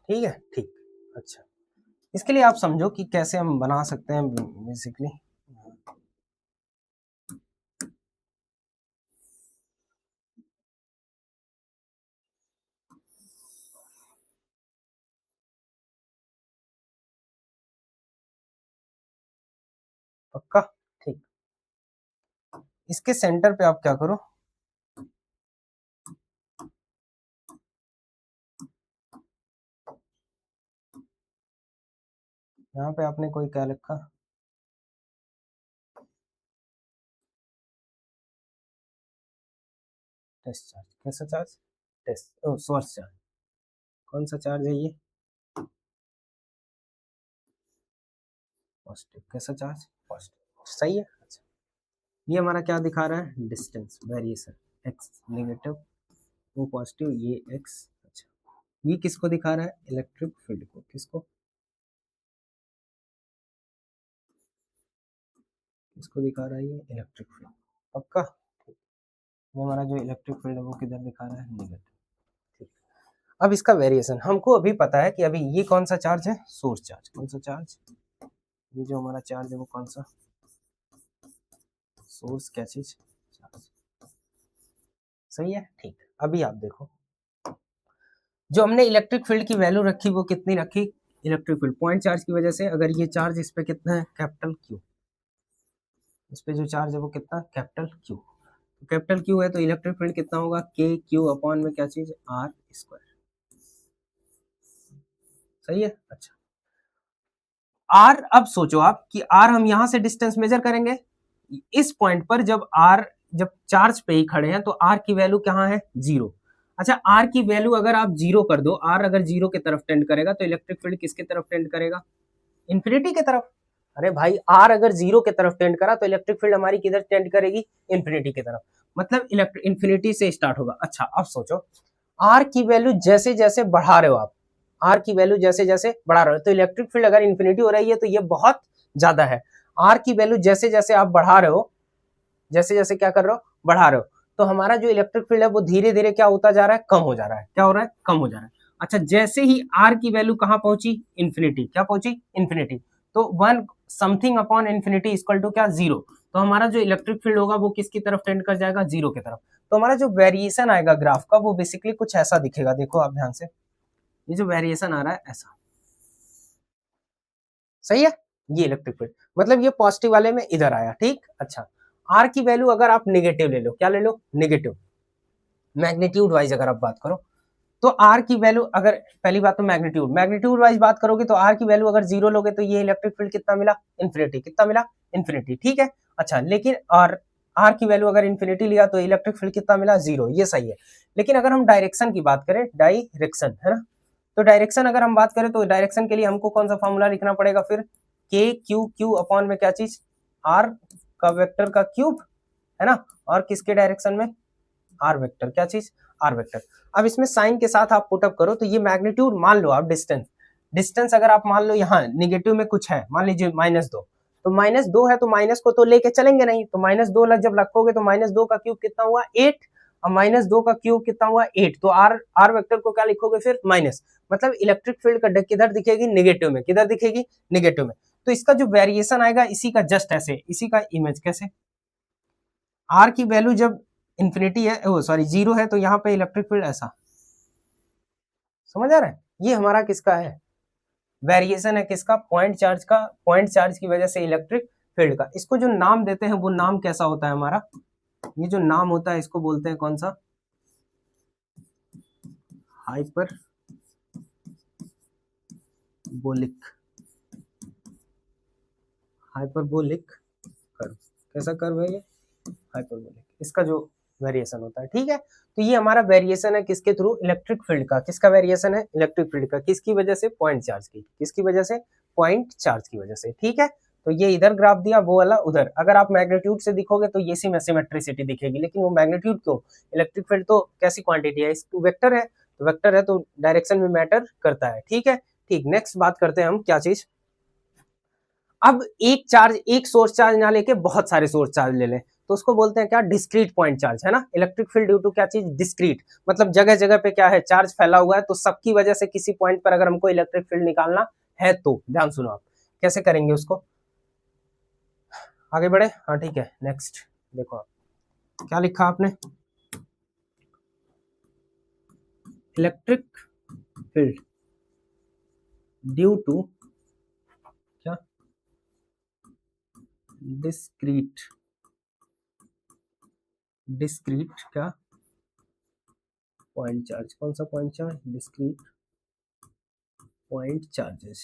ठीक है, ठीक। अच्छा, इसके लिए आप समझो कि कैसे हम बना सकते हैं बेसिकली। पक्का? ठीक, इसके सेंटर पे आप क्या करो, यहाँ पे आपने कोई क्या लिखा? Test charge. कैसा चार्ज? Test source charge. कौन सा चार्ज है ये? पॉजिटिव। कैसा चार्ज? पॉजिटिव। सही है। अच्छा, ये हमारा क्या दिखा रहा है? Distance variation. एक्स नेगेटिव, वो पॉजिटिव, ये एक्स। अच्छा, ये किसको दिखा रहा है? इलेक्ट्रिक फील्ड को। किसको? किसको दिखा रहा है ये? Electric field. पक्का? वो हमारा जो इलेक्ट्रिक फील्ड है वो किधर दिखा रहा है? नेगेटिव। ठीक, अब इसका वेरिएशन हमको अभी पता है कि अभी ये कौन सा चार्ज है? Source charge. कौन सा चार्ज? ये जो हमारा चार्ज है वो कौन सा? सोर्स। क्या चीज? चार्ज। सही है। ठीक, अभी आप देखो, जो हमने इलेक्ट्रिक फील्ड की वैल्यू रखी वो कितनी रखी? इलेक्ट्रिक फील्ड पॉइंट चार्ज की वजह से, अगर ये चार्ज इस पे कितना है? Capital Q. इस पे जो चार्ज है वो कितना, कैपिटल क्यू। कैपिटल क्यू है तो इलेक्ट्रिक फील्ड कितना होगा, के क्यू अपॉन में क्या चीज, आर स्क्वायर। सही है। अच्छा आर, अब सोचो आप कि आर हम यहां से डिस्टेंस मेजर करेंगे इस पॉइंट पर, जब चार्ज पे ही खड़े हैं तो आर की वैल्यू कहाँ है, 0। अच्छा आर की वैल्यू अगर आप 0 कर दो, आर अगर 0 की तरफ टेंड करेगा तो इलेक्ट्रिक फील्ड किसकी तरफ टेंड करेगा, इन्फिनिटी की तरफ। अरे भाई आर अगर 0 की तरफ टेंड करा तो इलेक्ट्रिक फील्ड हमारी किधर टेंड करेगी, इन्फिनिटी की तरफ, मतलब इन्फिनिटी से स्टार्ट होगा। अच्छा अब सोचो आर की वैल्यू जैसे जैसे बढ़ा रहे हो आप, आर की वैल्यू जैसे जैसे बढ़ा रहे हो तो इलेक्ट्रिक फील्ड अगर इन्फिनिटी हो रही है तो ये बहुत ज्यादा है। आर की वैल्यू जैसे जैसे आप बढ़ा रहे हो, जैसे जैसे क्या कर रहे हो, बढ़ा रहे हो, तो हमारा जो इलेक्ट्रिक फील्ड है वो धीरे धीरे क्या होता जा रहा है, कम हो जा रहा है। क्या हो रहा है, कम हो जा रहा है। अच्छा जैसे ही आर की वैल्यू कहां पहुंची, इन्फिनिटी, क्या पहुंची, इन्फिनिटी, तो 1 something upon infinity equal to क्या, 0। तो हमारा जो इलेक्ट्रिक फील्ड होगा वो किसकी तरफ टेंड कर जाएगा, 0 की तरफ। तो हमारा जो वेरिएशन आएगा ग्राफ का वो बेसिकली कुछ ऐसा दिखेगा, देखो आप ध्यान से, ये जो वेरिएशन आ रहा है ऐसा, सही है। ये इलेक्ट्रिक फील्ड मतलब ये पॉजिटिव वाले में इधर आया, ठीक। अच्छा आर की वैल्यू अगर आप नेगेटिव ले लो, क्या ले लो, नेगेटिव, मैग्नीट्यूड वाइज अगर आप बात करो तो आर की वैल्यू अगर, पहली बात तो मैग्नीट्यूड वाइज बात करोगे तो आर की वैल्यू अगर 0 लोगे तो ये इलेक्ट्रिक फील्ड कितना मिला, इन्फिनिटी, कितना मिला, इन्फिनिटी, ठीक है। अच्छा लेकिन आर की वैल्यू अगर इन्फिनिटी लिया तो इलेक्ट्रिक फील्ड कितना मिला, 0, ये सही है। लेकिन अगर हम डायरेक्शन की बात करें, डायरेक्शन है ना, तो डायरेक्शन अगर हम बात करें तो डायरेक्शन के लिए हमको कौन सा फॉर्मूला लिखना पड़ेगा फिर, के क्यू क्यू अपॉन में क्या चीज, आर का वेक्टर का क्यूब, है ना, और किसके डायरेक्शन में, आर वेक्टर, क्या चीज, आर वेक्टर। अब इसमें साइन के साथ आप पुटअप करो तो ये मैग्नीट्यूड मान लो आप, डिस्टेंस अगर आप मान लो यहाँ निगेटिव में कुछ है, मान लीजिए -2, तो -2 है तो माइनस को तो लेके चलेंगे नहीं, तो -2 जब रखोगे तो -2 का क्यूब कितना हुआ, 8, और -2 का क्यूब कितना हुआ, 8, तो आर वेक्टर को क्या लिखोगे फिर, माइनस, मतलब इलेक्ट्रिक फील्ड का किधर दिखेगी, निगेटिव में, किधर दिखेगी, निगेटिव में। तो इसका जो वेरिएशन आएगा इसी का जस्ट ऐसे, इसी का इमेज कैसे, आर की वैल्यू जब इन्फिनिटी है, ओ सॉरी 0 है तो यहाँ पे इलेक्ट्रिक फील्ड ऐसा, समझ आ रहा है, ये हमारा किसका है, वेरिएशन है किसका, पॉइंट चार्ज का, पॉइंट चार्ज की वजह से इलेक्ट्रिक फील्ड का। इसको जो नाम देते हैं वो नाम कैसा होता है हमारा, ये जो नाम होता है इसको बोलते हैं कौन सा, हाइपरबोलिक, हाइपरबोलिक कर्व। कैसा कर्व है ये, हाइपरबोलिक, इसका जो वेरिएशन होता है, ठीक है। तो ये हमारा वेरिएशन है किसके थ्रू, इलेक्ट्रिक फील्ड का, किसका वेरिएशन है, इलेक्ट्रिक फील्ड का, किसकी वजह से, पॉइंट चार्ज की, किसकी वजह से, पॉइंट चार्ज की वजह से, ठीक है। तो ये इधर ग्राफ दिया, वो वाला उधर। अगर आप मैग्नीट्यूड से दिखोगे तो ये सिमेट्रिसिटी दिखेगी, लेकिन वो मैग्नीट्यूड क्यों, इलेक्ट्रिक फील्ड तो कैसी क्वांटिटी है, इस वेक्टर है, तो वेक्टर है तो डायरेक्शन में मैटर करता है, ठीक है। ठीक, नेक्स्ट बात करते हैं हम क्या चीज, अब एक चार्ज, एक सोर्स चार्ज ना लेके बहुत सारे सोर्स चार्ज ले लें तो उसको बोलते हैं क्या, डिस्क्रीट पॉइंट चार्ज, है ना। इलेक्ट्रिक फील्ड ड्यू टू क्या चीज, डिस्क्रीट, मतलब जगह जगह पे क्या है, चार्ज फैला हुआ है, तो सबकी वजह से किसी पॉइंट पर अगर हमको इलेक्ट्रिक फील्ड निकालना है तो ध्यान सुनो आप कैसे करेंगे उसको, आगे बढ़े, हाँ ठीक है। नेक्स्ट देखो आप क्या लिखा आपने, इलेक्ट्रिक फील्ड ड्यू टू क्या, डिस्क्रीट क्या, पॉइंट चार्ज, कौन सा point charge, discrete point charges,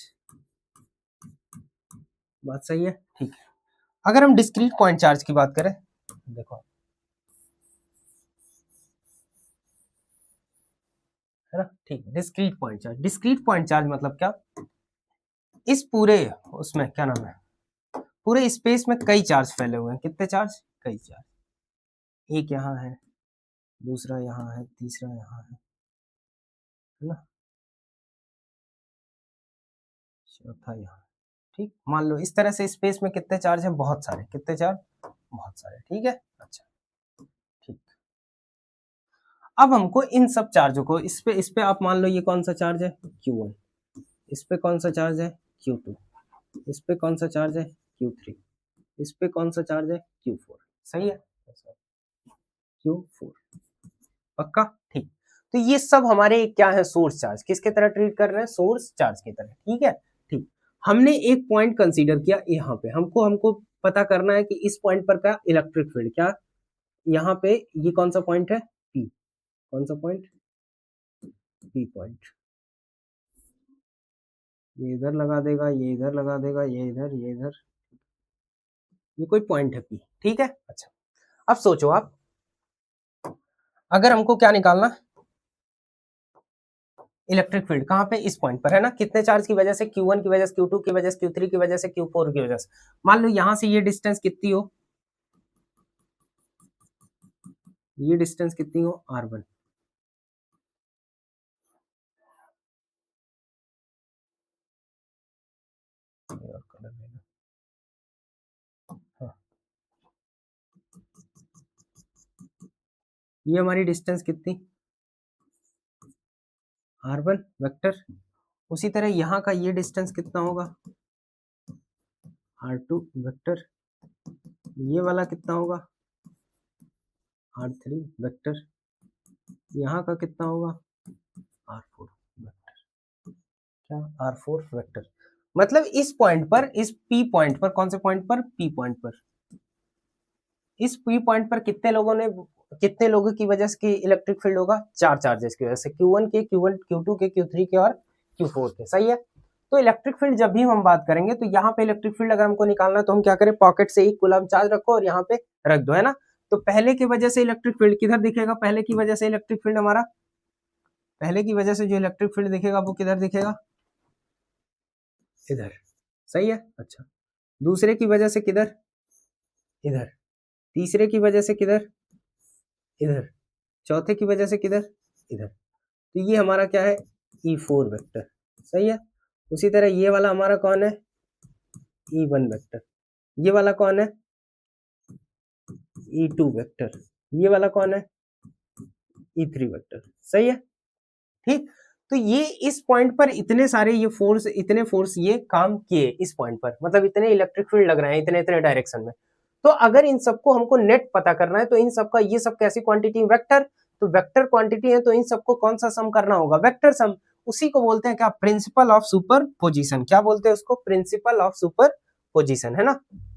बात सही है, ठीक है। अगर हम डिस्क्रीट पॉइंट चार्ज की बात करें, देखो है ना, ठीक, डिस्क्रीट पॉइंट चार्ज मतलब क्या, इस पूरे उसमें क्या नाम है, पूरे स्पेस में कई चार्ज फैले हुए हैं, कितने चार्ज, कई चार्ज, एक यहाँ है, दूसरा यहाँ है, तीसरा यहाँ है ना, चौथा यहाँ, ठीक। मान लो इस तरह से स्पेस में कितने चार्ज हैं, बहुत सारे, कितने चार्ज, बहुत सारे, ठीक है। अच्छा ठीक, अब हमको इन सब चार्जों को, इस पे आप मान लो ये कौन सा चार्ज है, Q1, इस पे कौन सा चार्ज है, Q2, इस पे कौन सा चार्ज है, Q3, इस पे कौन सा चार्ज है, Q4, सही है, Q4, पक्का, ठीक। तो ये सब हमारे क्या है, सोर्स चार्ज, किसके तरह ट्रीट कर रहे हैं, सोर्स चार्ज की तरह, ठीक है। ठीक, हमने एक पॉइंट कंसीडर किया यहाँ पे, हमको पता करना है कि इस पॉइंट पर का इलेक्ट्रिक फील्ड क्या, यहाँ पे ये कौन सा पॉइंट है, पी, कौन सा पॉइंट, पी पॉइंट, ये इधर लगा देगा, ये इधर लगा देगा, ये इधर, ये इधर, ये कोई पॉइंट है पी, ठीक है। अच्छा अब सोचो आप, अगर हमको क्या निकालना, इलेक्ट्रिक फील्ड कहाँ पे, इस पॉइंट पर है ना, कितने चार्ज की वजह से, Q1 की वजह से, Q2 की वजह से, Q3 की वजह से, Q4 की वजह से। मान लो यहां से ये डिस्टेंस कितनी हो, ये डिस्टेंस कितनी हो, R1, हाँ। ये हमारी डिस्टेंस कितनी, R1 वेक्टर। उसी तरह यहाँ का ये डिस्टेंस कितना होगा, R2 वेक्टर। ये वाला कितना होगा, R3 वेक्टर। यहाँ का कितना होगा, R4 वेक्टर, क्या, R4 वेक्टर। मतलब इस पॉइंट पर, इस P पॉइंट पर, कौन से पॉइंट पर, P पॉइंट पर, इस P पॉइंट पर कितने लोगों ने, कितने लोगों की वजह से इलेक्ट्रिक फील्ड होगा, 4 चार्जेस की वजह से, Q1 के, Q1, Q2 के, Q3 के और Q4 के, सही है। तो इलेक्ट्रिक फील्ड जब भी हम बात करेंगे तो यहाँ पे इलेक्ट्रिक फील्ड अगर हमको निकालना है तो हम क्या करें, पॉकेट से 1 कूलम चार्ज रखो और यहाँ पे रख दो, है ना। तो पहले की वजह से इलेक्ट्रिक फील्ड किधर दिखेगा, पहले की वजह से इलेक्ट्रिक फील्ड हमारा, पहले की वजह से जो इलेक्ट्रिक फील्ड दिखेगा वो किधर दिखेगा, इधर, सही है। अच्छा दूसरे की वजह से किधर, इधर, तीसरे की वजह से किधर, इधर, चौथे की वजह से किधर, इधर। तो ये हमारा क्या है, E4 वेक्टर, सही है। उसी तरह ये वाला हमारा कौन है, E1 वेक्टर। ये वाला कौन है, E2 वेक्टर। ये वाला कौन है, E3 वेक्टर, सही है। ठीक, तो ये इस पॉइंट पर इतने सारे ये फोर्स, इतने फोर्स ये काम किए इस पॉइंट पर, मतलब इतने इलेक्ट्रिक फील्ड लग रहे हैं इतने इतने डायरेक्शन में। तो अगर इन सबको हमको नेट पता करना है तो इन सबका, ये सब कैसी क्वांटिटी, वेक्टर, तो वेक्टर क्वांटिटी है तो इन सबको कौन सा सम करना होगा, वेक्टर सम। उसी को बोलते हैं क्या, प्रिंसिपल ऑफ सुपर पोजिशन। क्या बोलते हैं उसको, प्रिंसिपल ऑफ सुपर पोजिशन, है ना,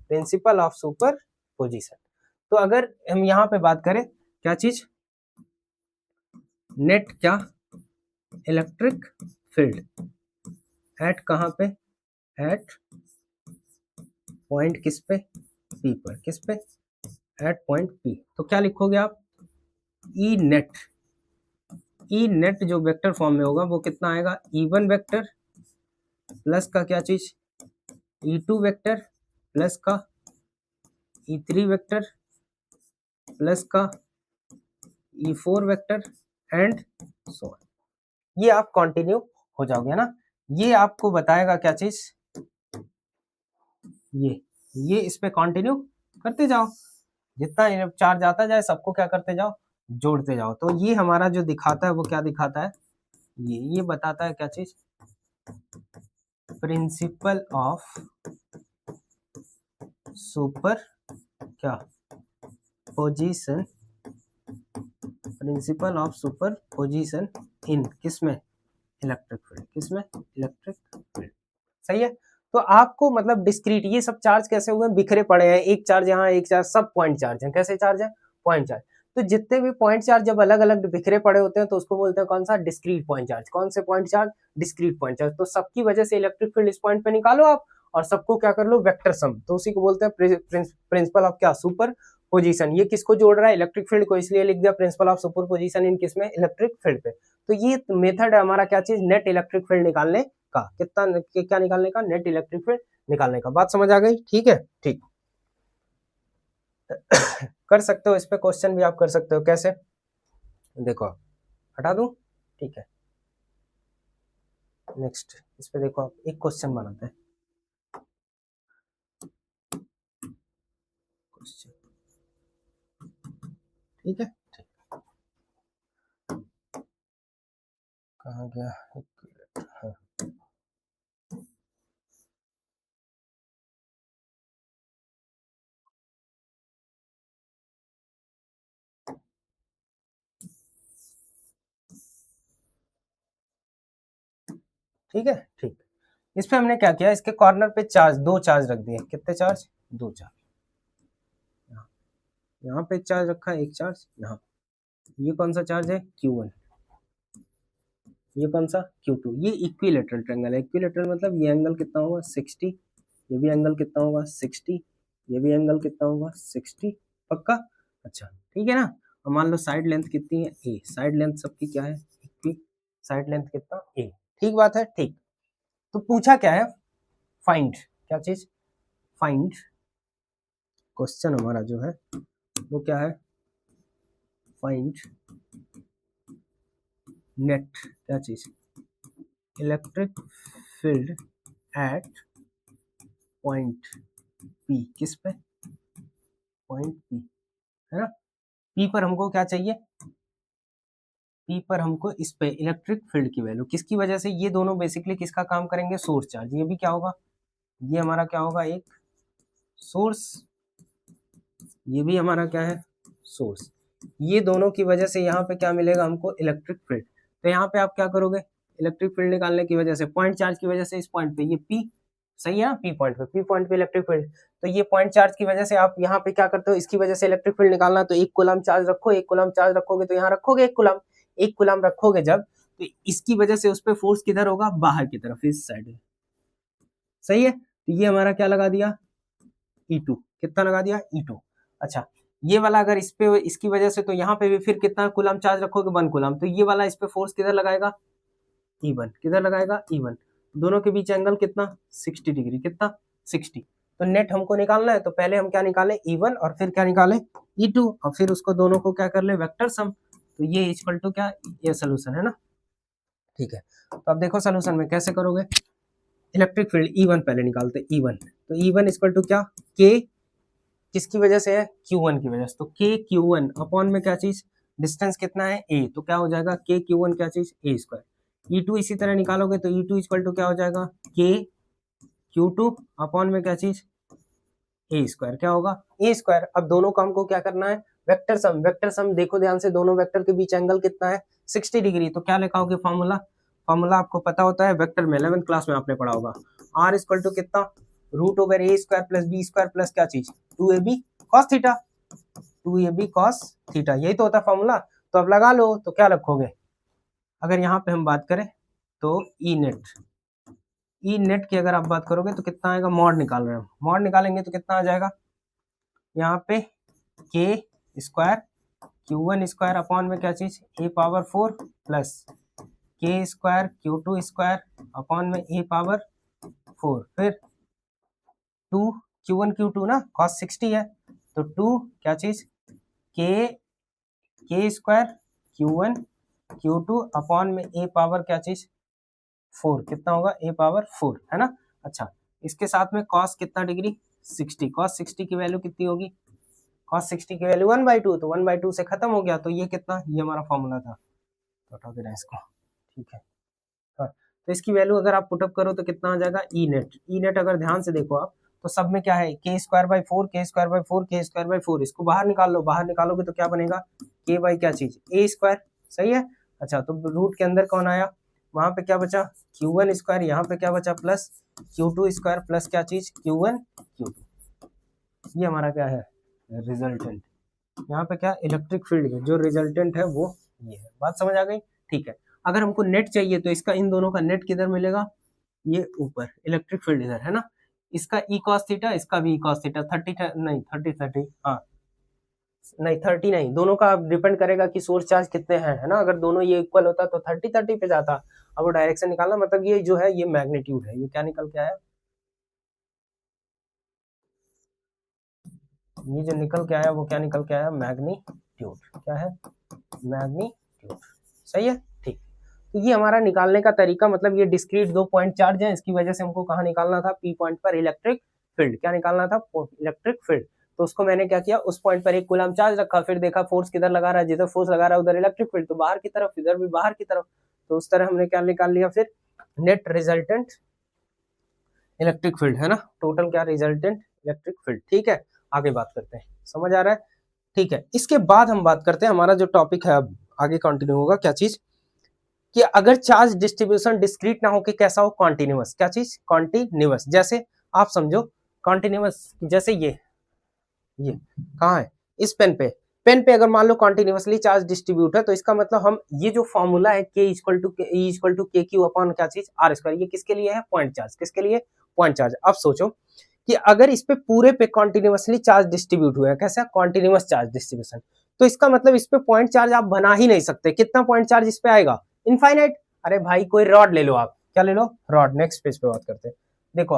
प्रिंसिपल ऑफ सुपर पोजिशन। तो अगर हम यहाँ पे बात करें क्या चीज, नेट क्या, इलेक्ट्रिक फील्ड एट कहाँ पे, एट पॉइंट किस पे, पी पर, किस पे, एट पॉइंट पी। तो क्या लिखोगे आप, ई नेट, ई नेट जो वेक्टर फॉर्म में होगा वो कितना आएगा, E1 वेक्टर प्लस का क्या चीज, E2 वेक्टर प्लस का E3 वेक्टर प्लस का E4 vector and so on. ये आप कंटिन्यू हो जाओगे ना। ये आपको बताएगा क्या चीज, ये इस पे कंटिन्यू करते जाओ, जितना चार्ज आता जाए सबको क्या करते जाओ, जोड़ते जाओ। तो ये हमारा जो दिखाता है वो क्या दिखाता है, ये बताता है क्या चीज, प्रिंसिपल ऑफ सुपर क्या position, principle of super position in किसमें, इलेक्ट्रिक फील्ड, किसमें, इलेक्ट्रिक फील्ड, सही है। तो आपको मतलब डिस्क्रीट, ये सब चार्ज कैसे हुए, बिखरे पड़े हैं, एक चार्ज यहाँ, एक चार्ज, सब पॉइंट चार्ज है, कैसे चार्ज है, पॉइंट चार्ज। तो जितने भी पॉइंट चार्ज जब अलग अलग बिखरे पड़े होते हैं तो उसको बोलते हैं कौन सा, डिस्क्रीट पॉइंट चार्ज। कौन से point charge, discrete point charge. तो सबकी वजह से इलेक्ट्रिक फील्ड इस पॉइंट पे निकालो आप और सबको क्या कर लो, वेक्टर सम। तो उसी को बोलते हैं प्रिंसिपल ऑफ क्या, सुपर पोजीशन। ये किसको जोड़ रहा है, इलेक्ट्रिक फील्ड को, इसलिए लिख दिया principle of super position in किसमें, इलेक्ट्रिक फील्ड पे। तो ये मेथड है हमारा क्या चीज, नेट इलेक्ट्रिक फील्ड निकालने का, कितना क्या निकालने का, नेट इलेक्ट्रिक फील्ड निकालने का। बात समझ आ गई, ठीक है, ठीक। कर सकते हो इस पे क्वेश्चन भी आप कर सकते हो, कैसे, देखो हटा दूं, ठीक है। नेक्स्ट इस पे देखो आप एक क्वेश्चन बनाते हैं, क्वेश्चन, ठीक है, ठीक। कहाँ गया, हाँ। ठीक है, ठीक। इस पे हमने क्या किया, इसके कॉर्नर पे चार्ज, दो चार्ज रख दिए, कितने चार्ज, 2 चार्ज, यहाँ पे एक चार्ज रखा है, एक चार्ज यहाँ। ये कौन सा चार्ज है? Q1। ये कौन सा? Q2। ये इक्विलेटरल ट्रायंगल है। इक्विलेटरल मतलब ये एंगल कितना होगा? 60। ये भी एंगल कितना होगा? 60। ये भी एंगल कितना होगा? 60। पक्का? अच्छा ठीक है ना। और मान लो साइड लेंथ कितनी है? A। साइड लेंथ सबकी क्या है? इक्वी। साइड लेंथ कितना? A। ठीक बात है, ठीक। तो पूछा क्या है? फाइंड। क्या चीज? फाइंड। क्वेश्चन हमारा जो है वो क्या है? Find net. क्या चीज? Electric field at point P। किस पे? पॉइंट P, है ना। P पर हमको क्या चाहिए? P पर हमको इस पे इलेक्ट्रिक फील्ड की वैल्यू किसकी वजह से? ये दोनों बेसिकली किसका काम करेंगे? Source charge. ये भी क्या होगा? ये हमारा क्या होगा? एक सोर्स। ये भी हमारा क्या है? सोर्स। ये दोनों की वजह से यहाँ पे क्या मिलेगा हमको? Electric field. तो यहाँ पे आप क्या करोगे? इलेक्ट्रिक फील्ड निकालने की वजह से, पॉइंट चार्ज की वजह से, इस पॉइंट पे ये P, सही है ना। P पॉइंट पे, P पॉइंट पे इलेक्ट्रिक फील्ड। तो ये पॉइंट चार्ज की वजह से आप यहाँ पे क्या करते हो? इसकी वजह से इलेक्ट्रिक फील्ड निकालना, तो 1 कूलम चार्ज रखो। 1 कूलम चार्ज रखोगे तो यहाँ रखोगे 1 कूलम। 1 कूलम रखोगे जब, तो इसकी वजह से उस पर फोर्स किधर होगा? बाहर की तरफ, इस साइड। सही है। तो ये हमारा क्या लगा दिया? E2। कितना लगा दिया? E2। अच्छा, ये वाला अगर इस पे, इसकी वजह से, तो यहाँ पे भी फिर कितना कूलम चार्ज रखोगे? 1 कूलम। तो ये वाला इस पे फोर्स किधर लगाएगा? E1। किधर लगाएगा? E1। दोनों के बीच एंगल कितना? 60 डिग्री। कितना? 60। तो नेट हमको निकालना है, तो पहले हम क्या निकालें? E1, और फिर क्या निकालें? E2, और फिर उसको दोनों को क्या कर ले? Vector sum. तो ये इक्वल टू क्या? ये सोल्यूशन है ना। ठीक है, तो अब देखो सोल्यूशन में कैसे करोगे। इलेक्ट्रिक फील्ड E1 पहले निकालते हैं। E1, तो E1 इक्वल टू क्या? K किसकी वजह से है? Q1 की वजह से। तो K Q1 अपॉन में क्या चीज? डिस्टेंस कितना है? A। तो क्या हो जाएगा? K Q1 क्या चीज? A square. E2 इसी तरह निकालोगे तो E2 इक्वल टू क्या हो जाएगा? K Q2 अपॉन में क्या चीज? A square. क्या होगा? A square. अब दोनों का हमको क्या करना है? Vector sum. वेक्टर सम देखो ध्यान से, दोनों वेक्टर के बीच एंगल कितना है? 60 डिग्री। तो क्या लिखाओगे फॉर्मूला? फॉर्मूला आपको पता होता है, वेक्टर में 11th क्लास में आपने पढ़ा होगा। R इक्वल टू कितना? Root over A square plus B square plus क्या चीज? 2AB cos theta. 2AB cos theta, यही तो होता है फॉर्मूला। तो अब लगा लो, तो क्या रखोगे? अगर यहाँ पे हम बात करें तो E नेट। ई नेट की अगर आप बात करोगे तो कितना आएगा? मॉड निकाल रहे हो, मॉड निकालेंगे तो कितना आ जाएगा? यहाँ पे के स्क्वायर Q1 स्क्वायर अपॉन में क्या चीज? A पावर 4 प्लस के स्क्वायर Q2 स्क्वायर अपॉन में A पावर 4, फिर 2 Q1 Q2 ना, cos 60 है, तो 2 क्या चीज? के स्क्वायर Q1 Q2 अपॉन में A पावर क्या चीज? 4। कितना होगा? A पावर 4, है ना। अच्छा, इसके साथ में cos कितना डिग्री? 60। cos 60 की वैल्यू कितनी होगी? cos 60 की वैल्यू 1/2, तो 1/2 से खत्म हो गया। तो ये कितना? ये हमारा फॉर्मूला था। तो हटा देना इसको, ठीक है। हाँ, तो इसकी वैल्यू अगर आप पुटअप करो तो कितना आ जाएगा? E net. ई नेट अगर ध्यान से देखो आप, तो सब में क्या है? के स्क्वायर बाई 4, के स्क्वायर बाई 4, के स्क्वायर बाई 4। इसको बाहर निकाल लो, बाहर निकालोगे तो क्या बनेगा? के बाई क्या चीज? ए स्क्वायर। सही है। अच्छा, तो रूट के अंदर कौन आया? वहां पे क्या बचा? Q1 square. यहाँ पे क्या बचा? प्लस Q2 स्क्वायर प्लस क्या चीज? Q1 Q2। ये हमारा क्या है? रिजल्टेंट। यहाँ पे क्या? इलेक्ट्रिक फील्ड जो रिजल्टेंट है वो ये है। बात समझ आ गई? ठीक है। अगर हमको नेट चाहिए तो इसका, इन दोनों का नेट किधर मिलेगा? ये ऊपर, इलेक्ट्रिक फील्ड इधर, है ना। इसका ई कॉस थीटा, इसका भी ई कॉस थीटा। 30 नहीं 30 हाँ नहीं 30 नहीं, दोनों का डिपेंड करेगा कि सोर्स चार्ज कितने हैं, है ना। अगर दोनों ये इक्वल होता तो 30 पे जाता। अब वो डायरेक्शन निकालना, मतलब ये जो है ये मैग्नीट्यूड है। ये क्या निकल के आया? ये जो निकल के आया वो क्या निकल के आया? मैग्नीट्यूड। क्या है? मैग्नीट्यूड। सही है, ठीक। तो ये हमारा निकालने का तरीका, मतलब ये डिस्क्रीट 2 पॉइंट चार्ज है, इसकी वजह से हमको कहाँ निकालना था? P पॉइंट पर इलेक्ट्रिक फील्ड। क्या निकालना था? Electric field. तो उसको मैंने क्या किया? उस पॉइंट पर 1 कूलम चार्ज रखा, फिर देखा फोर्स किधर लगा रहा है, जिधर फोर्स लगा रहा है उधर इलेक्ट्रिक फील्ड, तो बाहर की तरफ, इधर भी बाहर की तरफ। तो उस तरह हमने क्या निकाल लिया? फिर नेट रिजल्टेंट इलेक्ट्रिक फील्ड, है ना। टोटल क्या? Resultant electric field. ठीक है, आगे बात करते हैं। समझ आ रहा है? ठीक है, इसके बाद हम बात करते हैं, हमारा जो टॉपिक है अब आगे कंटिन्यू होगा। क्या चीज? कि अगर चार्ज डिस्ट्रीब्यूशन डिस्क्रीट ना हो कि कैसा हो? कॉन्टिन्यूअस। क्या चीज? कॉन्टिन्यूअस। जैसे आप समझो कॉन्टिन्यूअस, जैसे ये कहाँ है, इस पेन पे अगर मान लो कॉन्टिन्यूअसली चार्ज डिस्ट्रीब्यूट है, तो इसका मतलब हम ये जो फॉर्मूला है K इक्वल टू के क्यू अपॉन क्या चीज आर स्क्वायर, ये किसके लिए है, पॉइंट चार्ज, किसके लिए, पॉइंट चार्ज। अब सोचो कि अगर इस पे पूरे पे कॉन्टिन्यूअसली चार्ज डिस्ट्रीब्यूट हुआ है, कैसा, कॉन्टिन्यूअस चार्ज डिस्ट्रीब्यूशन, तो इसका मतलब इस पे पॉइंट चार्ज आप बना ही नहीं सकते। कितना पॉइंट चार्ज इस पे आएगा, इनफाइनाइट। अरे भाई कोई रॉड ले लो, आप क्या ले लो, रॉड। नेक्स्ट पेज पे बात करते हैं। देखो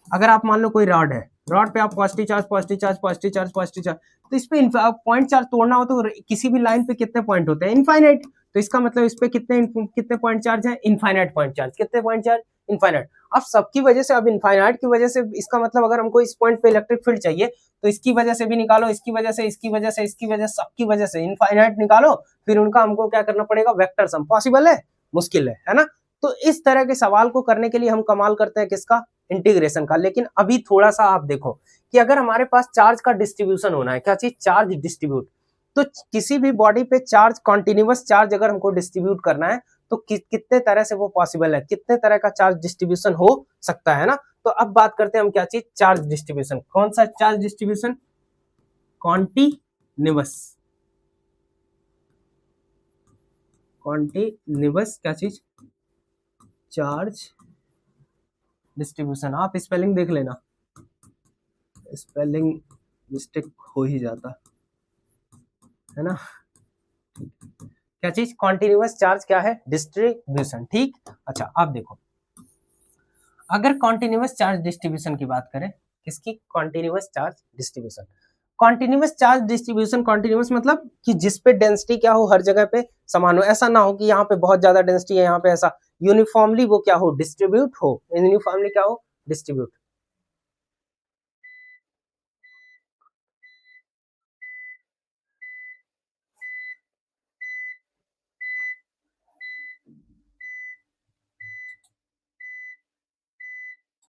अगर आप मान लो कोई रॉड है, रॉड पे आप positive charge positive charge positive charge positive charge, तो इस पे पॉइंट चार्ज तोड़ना हो तो किसी भी लाइन पे कितने पॉइंट होते हैं, इनफाइनाइट। तो इसका मतलब इस पे कितने पॉइंट चार्ज है, इनफाइनाइट पॉइंट चार्ज। कितने पॉइंट चार्ज, इनफाइनाइट। अब सबकी वजह से, अब इनफाइनाइट की वजह से, इसका मतलब अगर हमको इस पॉइंट पे इलेक्ट्रिक फील्ड चाहिए तो इसकी वजह से भी निकालो, इसकी वजह से, इसकी वजह से, इसकी वजह से, सबकी वजह से इनफाइनाइट निकालो, फिर उनका हमको क्या करना पड़ेगा, वेक्टर सम। पॉसिबल है, मुश्किल है ना। तो इस तरह के सवाल को करने के लिए हम कमाल करते हैं किसका, इंटीग्रेशन का। लेकिन अभी थोड़ा सा आप देखो कि अगर हमारे पास चार्ज का डिस्ट्रीब्यूशन होना है, क्या चीज, चार्ज डिस्ट्रीब्यूट, तो किसी भी बॉडी पे चार्ज, कॉन्टिन्यूअस चार्ज अगर हमको डिस्ट्रीब्यूट करना है तो कितने तरह से वो पॉसिबल है, कितने तरह का चार्ज डिस्ट्रीब्यूशन हो सकता है ना। तो अब बात करते हैं हम क्या चीज, चार्ज डिस्ट्रीब्यूशन। कौन सा चार्ज डिस्ट्रीब्यूशन, कॉन्टिन्यूअस, कॉन्टिन्यूअस क्या चीज, चार्ज डिस्ट्रीब्यूशन। आप स्पेलिंग देख लेना, स्पेलिंग मिस्टेक हो ही जाता है ना। क्या चीज, कॉन्टिन्यूअस चार्ज क्या है, डिस्ट्रीब्यूशन। ठीक, अच्छा आप देखो, अगर कॉन्टिन्यूअस चार्ज डिस्ट्रीब्यूशन की बात करें, किसकी, continuous charge distribution. Continuous charge distribution, continuous मतलब कि जिस पे डेंसिटी क्या हो, हर जगह पे समान हो। ऐसा ना हो कि यहाँ पे बहुत ज्यादा डेंसिटी है, यहाँ पे ऐसा, यूनिफॉर्मली वो क्या हो, डिस्ट्रीब्यूट हो, यूनिफॉर्मली क्या हो, डिस्ट्रीब्यूट।